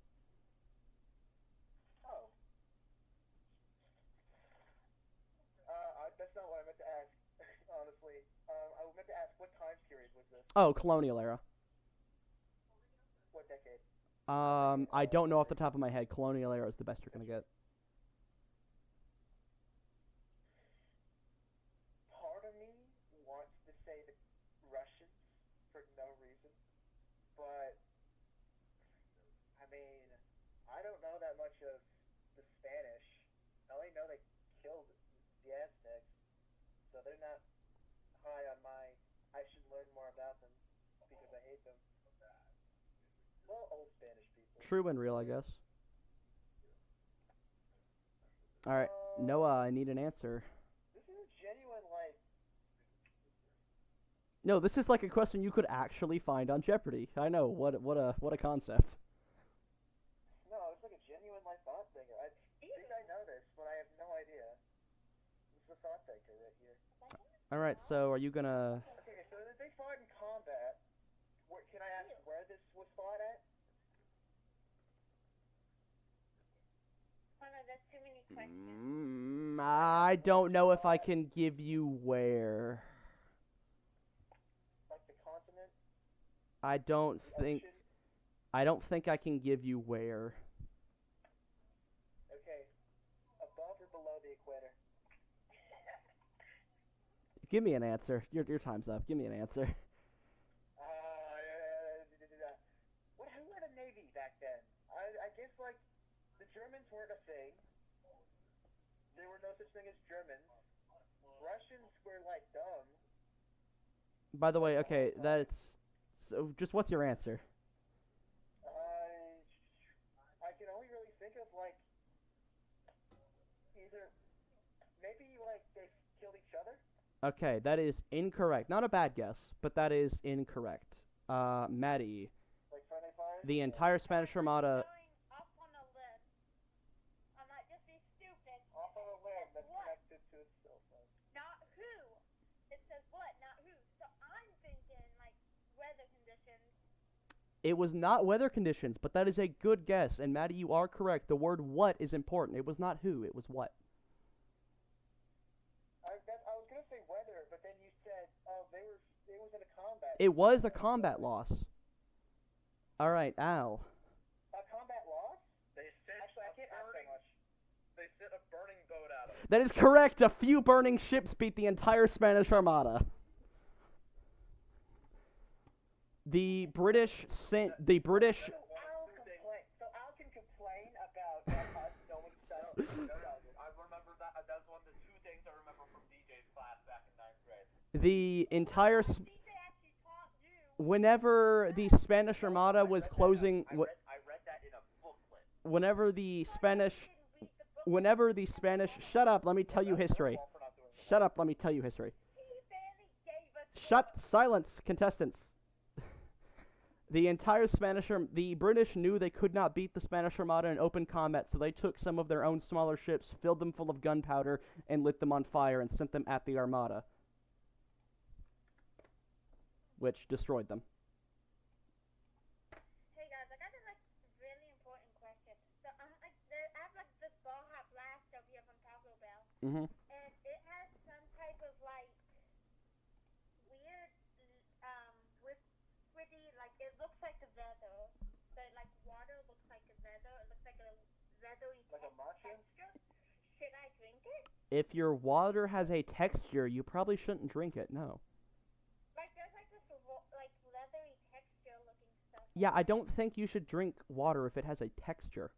Speaker 5: Oh. That's not what I meant to ask, honestly. I meant to ask, what time period was this?
Speaker 2: Oh, colonial era.
Speaker 5: What decade?
Speaker 2: I don't know off the top of my head. Colonial era is the best you're going to get.
Speaker 5: Part of me wants to say the Russians for no reason, but I mean, I don't know that much of the Spanish. I only know they killed the Aztecs, so they're not high on my I should learn more about them because I hate them. Well, old Spanish people.
Speaker 2: True and real, I guess. Alright, Noah, I need an answer.
Speaker 5: This is a genuine, like,
Speaker 2: No, this is like a question you could actually find on Jeopardy. I know, what a concept.
Speaker 5: no, it's like a genuine, like, thought thinker. I think I know this, but I have no idea. It's a thought thinker right here.
Speaker 2: All right. So are you gonna?
Speaker 5: Okay, so if they fought in combat, can I ask where this was fought at?
Speaker 3: Oh no, that's too many questions.
Speaker 2: I don't know if I can give you where.
Speaker 5: Like the continent?
Speaker 2: I don't think.
Speaker 5: Ocean?
Speaker 2: I don't think I can give you where.
Speaker 5: Okay. Above or below the equator?
Speaker 2: Give me an answer. Your time's up. Give me an answer.
Speaker 5: Who had a navy back then? I guess like the Germans weren't a thing. There were no such thing as Germans. Russians were like dumb.
Speaker 2: By the way, okay, that's so. Just what's your answer?
Speaker 5: I can only really think of like either maybe like they killed each other.
Speaker 2: Okay, that is incorrect. Not a bad guess, but that is incorrect. Maddie,
Speaker 5: Like friendly fire.
Speaker 2: the entire Spanish Armada.
Speaker 3: Going off on a limb. I might just be stupid.
Speaker 5: Off on a limb that's
Speaker 3: What?
Speaker 5: connected to its cell phone.
Speaker 3: Not who. It says what, not who. So I'm thinking like weather conditions.
Speaker 2: It was not weather conditions, but that is a good guess. And Maddie, you are correct. The word "what" is important. It was not who. It was what.
Speaker 5: I was gonna say weather, but then you said, oh, they was in a combat.
Speaker 2: It was a combat loss. All right, Al.
Speaker 5: A combat loss?
Speaker 1: They sent
Speaker 5: Actually, I can't ask that much.
Speaker 1: They sent a burning boat at them.
Speaker 2: That is correct. A few burning ships beat the entire Spanish Armada. The British sent the British.
Speaker 5: So Al can complain about us knowing stuff.
Speaker 1: I remember that. That's one of the two things I remember from DJ's class back in 9th grade.
Speaker 2: The entire.
Speaker 3: DJ actually taught you.
Speaker 2: Whenever the Spanish Armada was closing.
Speaker 1: I read that in a booklet.
Speaker 2: Whenever the Spanish.
Speaker 3: Didn't read the book.
Speaker 2: Whenever the Spanish. Shut up. Let me tell you history. Shut up. Let me tell you history.
Speaker 3: He barely gave us.
Speaker 2: Shut silence, contestants. The entire the British knew they could not beat the Spanish Armada in open combat, so they took some of their own smaller ships, filled them full of gunpowder, and lit them on fire and sent them at the Armada, which destroyed them.
Speaker 3: Hey guys, I got a like really important question. So I have like this ball hot blast over here from Taco Bell,
Speaker 2: Mm-hmm.
Speaker 3: and it has some type of like weird liquidy, like it looks like a leather, but like water looks like a leather. It looks like a leathery
Speaker 5: Like a mushroom?
Speaker 3: texture. Should I drink it?
Speaker 2: If your water has a texture, you probably shouldn't drink it. No.
Speaker 3: Like there's like this like leathery texture looking stuff.
Speaker 2: Yeah, I don't think you should drink water if it has a texture,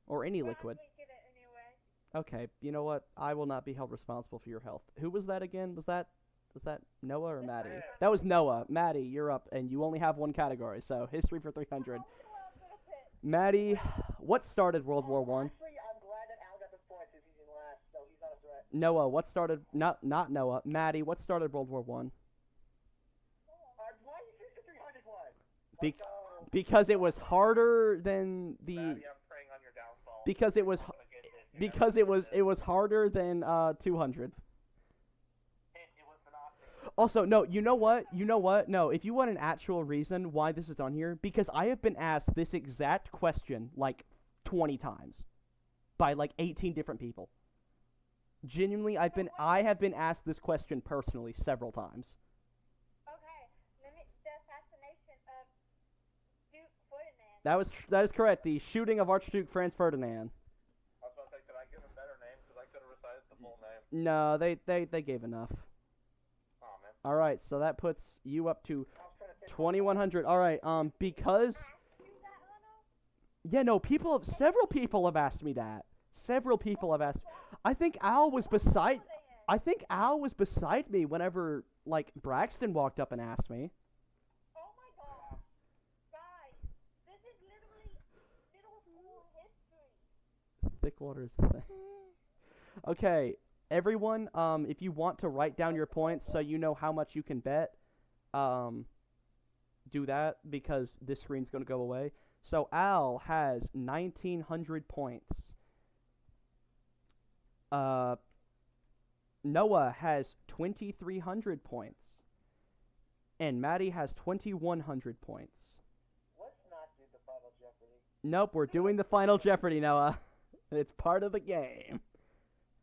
Speaker 2: or any
Speaker 3: But
Speaker 2: liquid.
Speaker 3: I'm drinking it anyway.
Speaker 2: Okay, you know what? I will not be held responsible for your health. Who was that again? Was that Noah or Maddie? That was Noah. Maddie, you're up, and you only have one category, so history for 300. Maddie, what started World War One?
Speaker 5: Actually, I'm glad that Al got the point since he's in last, so he's not a threat.
Speaker 2: Noah, what started? Not Noah. Maddie, what started World War One?
Speaker 5: Why you choose the 300 one?
Speaker 2: Be-
Speaker 5: Oh,
Speaker 2: because it was harder than the.
Speaker 1: Maddie, I'm praying on your downfall.
Speaker 2: Because it was.
Speaker 1: I'm gonna get this.
Speaker 2: Because it was harder than 200.
Speaker 1: It was monotonous.
Speaker 2: Also, no, you know what? No, if you want an actual reason why this is on here, because I have been asked this exact question like 20 times by like 18 different people. Genuinely, I have been asked this question personally several times.
Speaker 3: Okay, the assassination of Duke Ferdinand.
Speaker 2: That is correct. The shooting of Archduke Franz Ferdinand.
Speaker 1: I was about to say, could I give a better name? Because I could have recited the full name.
Speaker 2: No, they gave enough.
Speaker 1: Oh, man.
Speaker 2: All right, so that puts you up to
Speaker 5: I was trying to think.
Speaker 2: 2100. All right, because yeah, no, several people have asked me that. Several people have asked. I think Al was beside me whenever like Braxton walked up and asked me.
Speaker 3: Oh my god. Guys, this is literally middle school history.
Speaker 2: Thick water is the thing. Okay, everyone, if you want to write down your points so you know how much you can bet, do that because this screen's going to go away. So Al has 1900 points. Noah has 2,300 points. And Maddie has 2,100 points.
Speaker 5: Let's not do the Final Jeopardy.
Speaker 2: Nope, we're doing the Final Jeopardy, Noah. It's part of the game.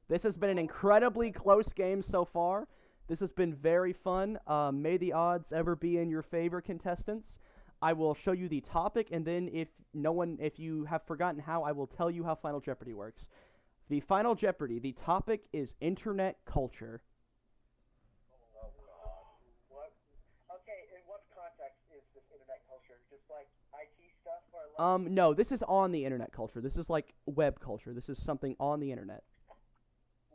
Speaker 2: This has been an incredibly close game so far. This has been very fun. May the odds ever be in your favor, contestants. I will show you the topic, and then if you have forgotten how, I will tell you how Final Jeopardy works. The Final Jeopardy, the topic is internet culture.
Speaker 5: In what context is this internet culture? Just like IT stuff or like...
Speaker 2: No, this is on the internet culture. This is like web culture. This is something on the internet.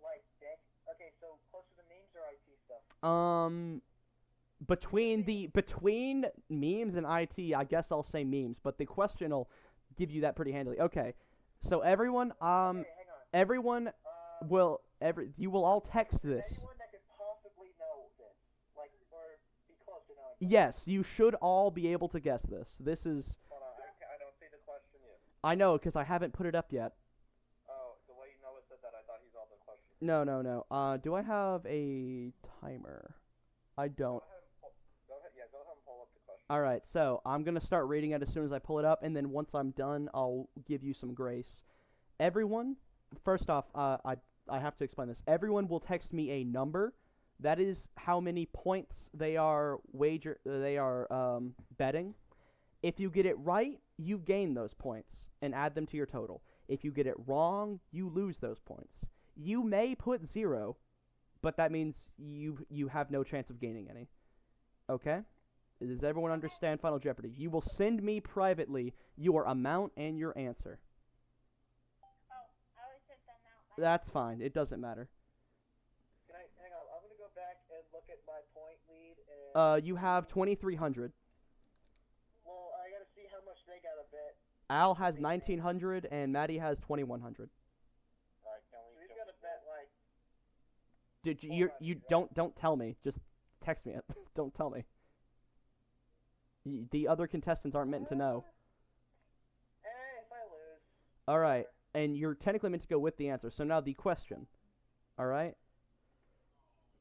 Speaker 5: Like dick? Okay, so closer to memes or IT stuff?
Speaker 2: Between memes and IT, I guess I'll say memes, but the question will give you that pretty handily. Okay. So everyone
Speaker 5: Okay, hang on.
Speaker 2: everyone will you will all text this.
Speaker 5: Anyone that could possibly know this, like, or be close to knowing.
Speaker 2: Yes, you should all be able to guess this. This is
Speaker 1: Hold on, I don't see the question yet.
Speaker 2: I know because I haven't put it up yet.
Speaker 1: Oh, the way Noah said that, I thought he saw the question.
Speaker 2: No. Do I have a timer? I don't.
Speaker 1: Go ahead and pull up the question.
Speaker 2: All right, so I'm going to start reading it as soon as I pull it up, and then once I'm done, I'll give you some grace. Everyone, first off, I have to explain this. Everyone will text me a number. That is how many points they are betting. If you get it right, you gain those points and add them to your total. If you get it wrong, you lose those points. You may put 0, but that means you have no chance of gaining any. Okay? Does everyone understand Final Jeopardy? You will send me privately your amount and your answer.
Speaker 3: Oh, I always said the amount.
Speaker 2: That's fine. It doesn't matter.
Speaker 5: Can I, hang on, I'm gonna go back and look at my point lead and...
Speaker 2: You have 2,300.
Speaker 5: Well, I gotta see how much they got a bet.
Speaker 2: Al has 1,900 and Maddie has 2,100.
Speaker 1: Alright, can we...
Speaker 5: Who's gonna bet, like...
Speaker 2: Did you don't tell me. Just text me it. Don't tell me. The other contestants aren't meant to know.
Speaker 5: If I lose...
Speaker 2: All right, and you're technically meant to go with the answer. So now the question. All right?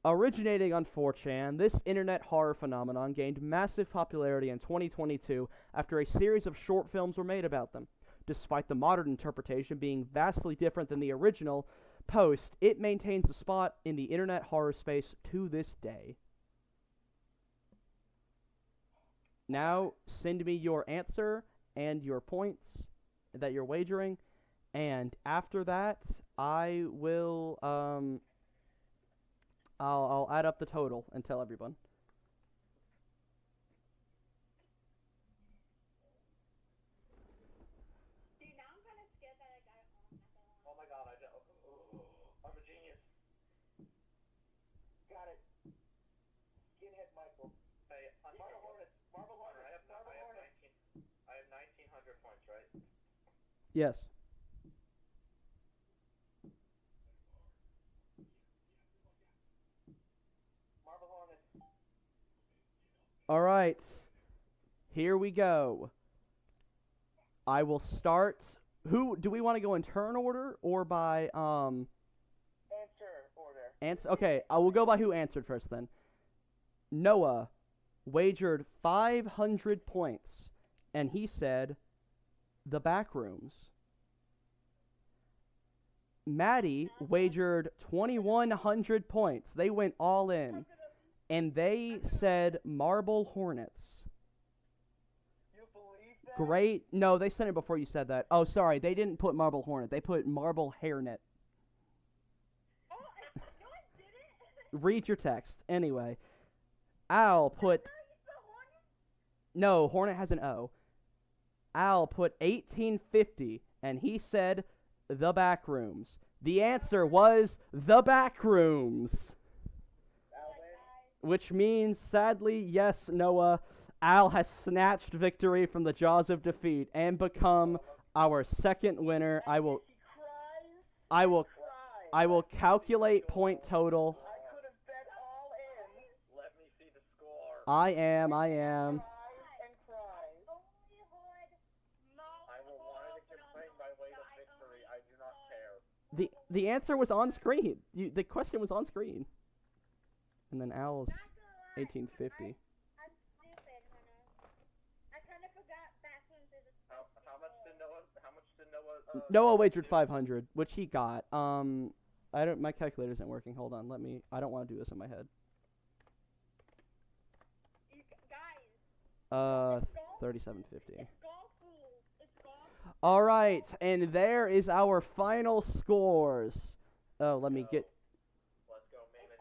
Speaker 2: Originating on 4chan, this internet horror phenomenon gained massive popularity in 2022 after a series of short films were made about them. Despite the modern interpretation being vastly different than the original post, it maintains a spot in the internet horror space to this day. Now, send me your answer and your points that you're wagering, and after that, I will, I'll add up the total and tell everyone.
Speaker 3: Dude, now I'm kind of scared that I got it wrong.
Speaker 1: Oh my god, I'm a genius.
Speaker 5: Got it. Skinhead Michael.
Speaker 1: Hey, on Marble Hornets, I have 1,900 points, right?
Speaker 2: Yes.
Speaker 5: Marble Hornets.
Speaker 2: All right. Here we go. I will start. Who do we want to go in turn order or by
Speaker 5: Answer order.
Speaker 2: answer? Okay, I will go by who answered first then. Noah wagered 500 points, and he said the back rooms. Maddie wagered 2,100 points. They went all in, and they said Marble Hornets.
Speaker 5: You believe that?
Speaker 2: Great. No, they said it before you said that. Oh, sorry. They didn't put Marble Hornet. They put Marble Hairnet.
Speaker 3: Oh, no, I didn't.
Speaker 2: Read your text. Anyway, Al put... No, Hornet has an O. Al put 1,850, and he said the back rooms. The answer was the back rooms. Which means, sadly, yes, Noah, Al has snatched victory from the jaws of defeat and become our second winner. I will calculate point total.
Speaker 5: I could have bet all in.
Speaker 1: Let me see the score.
Speaker 2: I am.
Speaker 5: And cries.
Speaker 3: Only heard
Speaker 1: I will want to complain by way of victory. I do not care.
Speaker 2: The answer was on screen. The question was on screen. And then Owl's 1850.
Speaker 3: I'm stupid, Hunter. I kind of forgot back when there's a
Speaker 1: How much did Noah?
Speaker 2: Noah wagered 500, which he got. I don't. My calculator isn't working. Hold on. I don't want to do this in my head.
Speaker 3: guys.
Speaker 2: 3750.
Speaker 3: It's golf rules. It's golf.
Speaker 2: All right, and there is our final scores. Oh, let me get.
Speaker 1: Let's go. Manage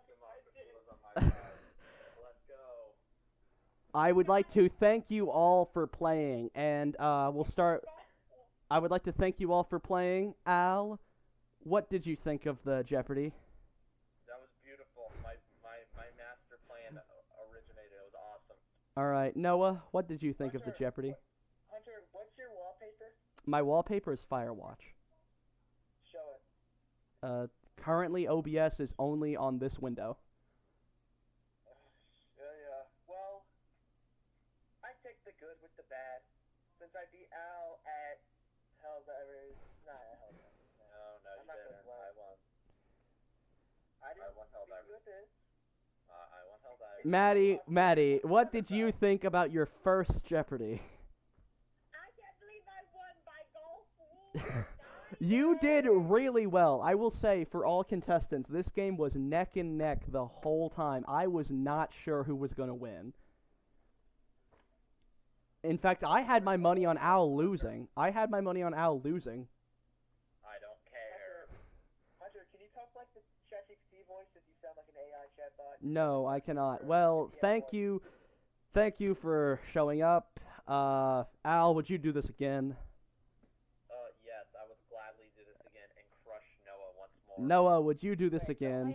Speaker 1: democracy was on my side. Let's go.
Speaker 2: I would like to thank you all for playing, and we'll start. I would like to thank you all for playing. Al, what did you think of the Jeopardy?
Speaker 1: That was beautiful. My master plan originated. It was awesome.
Speaker 2: All right, Noah, what did you think of the Jeopardy?
Speaker 5: Hunter, what's your wallpaper?
Speaker 2: My wallpaper is Firewatch.
Speaker 5: Show it.
Speaker 2: Currently, OBS is only on this window.
Speaker 5: Yeah. Well, I take the good with the bad. Since I beat Al at Helldivers, not at Helldivers.
Speaker 1: No,
Speaker 5: I'm
Speaker 1: you
Speaker 5: not
Speaker 1: didn't.
Speaker 5: gonna lie.
Speaker 1: I won.
Speaker 5: I didn't
Speaker 1: won
Speaker 5: beat
Speaker 1: Helldivers.
Speaker 5: you with this.
Speaker 1: I won Helldivers.
Speaker 2: Maddie, what did you think about your first Jeopardy?
Speaker 3: I can't believe I won by golf rules.
Speaker 2: You did really well. I will say, for all contestants, this game was neck and neck the whole time. I was not sure who was going to win. In fact, I had my money on Al losing.
Speaker 1: I don't care.
Speaker 5: Hunter, can you talk like the ChatGPT voice if you sound like an AI chatbot?
Speaker 2: No, I cannot. Well, thank you. Thank you for showing up. Al, would you do this again?
Speaker 1: Yes, I would gladly do this again and crush Noah once more.
Speaker 2: Noah, would you do this
Speaker 5: Wait,
Speaker 2: again?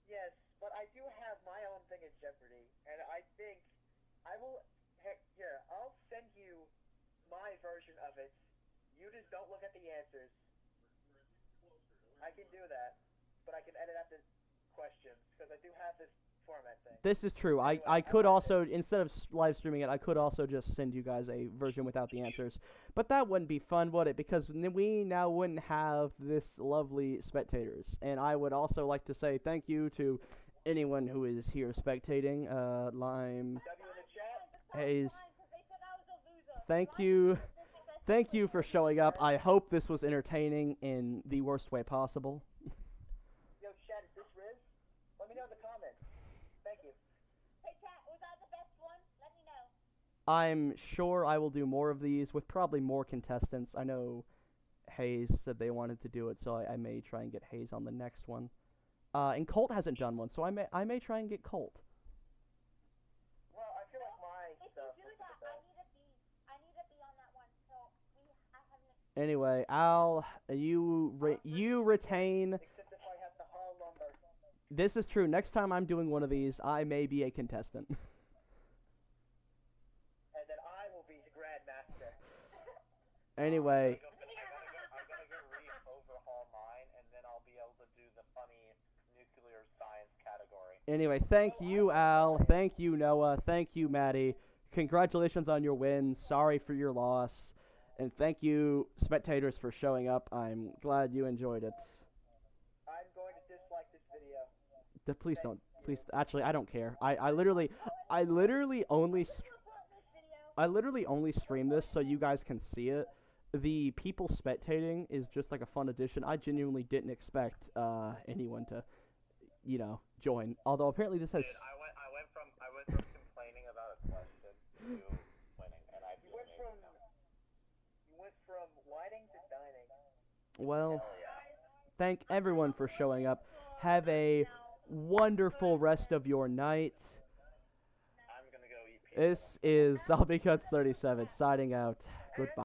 Speaker 5: Yes, but I do have my own thing at Jeopardy, and I think I will. Heck, here, I'll send you my version of it. You just don't look at the answers. I can do that, but I can edit out the questions because I do have this format thing.
Speaker 2: This is true. I could also, instead of live streaming it, I could also just send you guys a version without the answers. But that wouldn't be fun, would it? Because we now wouldn't have this lovely spectators. And I would also like to say thank you to anyone who is here spectating. Lime,
Speaker 5: W in the chat.
Speaker 2: Hayes, thank you. Thank you for showing up. I hope this was entertaining in the worst way possible.
Speaker 5: Yo, chat, is this Riz? Let me know in the comments. Thank you.
Speaker 3: Hey, chat, was that the best one? Let me know.
Speaker 2: I'm sure I will do more of these with probably more contestants. I know Hayes said they wanted to do it, so I may try and get Hayes on the next one. And Colt hasn't done one, so I may try and get Colt.
Speaker 5: Well, I feel like my
Speaker 3: If
Speaker 5: stuff
Speaker 3: you do
Speaker 5: was
Speaker 3: that,
Speaker 5: the best.
Speaker 3: I need to be on that one. So I haven't.
Speaker 2: Anyway, Al, you retain.
Speaker 5: Except if I have to haul lumber.
Speaker 2: This is true. Next time I'm doing one of these, I may be a contestant.
Speaker 5: And then I will be the Grandmaster.
Speaker 2: Anyway,
Speaker 1: I'm gonna go overhaul mine, and then I'll be able to do the funny nuclear science category.
Speaker 2: anyway, thank you, Al. Thank you, Noah. Thank you, Maddie. Congratulations on your win. Sorry for your loss. And thank you, spectators, for showing up. I'm glad you enjoyed it.
Speaker 5: I'm going to dislike this video.
Speaker 2: Please don't. Please, actually, I don't care. I literally only stream this so you guys can see it. The people spectating is just like a fun addition. I genuinely didn't expect anyone to, join. Although apparently this has.
Speaker 1: Dude, I went from complaining about a question to winning, and I feel amazing now.
Speaker 5: You went from whining to dining.
Speaker 2: Well,
Speaker 1: Hell yeah.
Speaker 2: thank everyone for showing up. Have a wonderful rest of your night.
Speaker 1: I'm gonna go eat pizza.
Speaker 2: This is ZombieCuts37 signing out. Goodbye.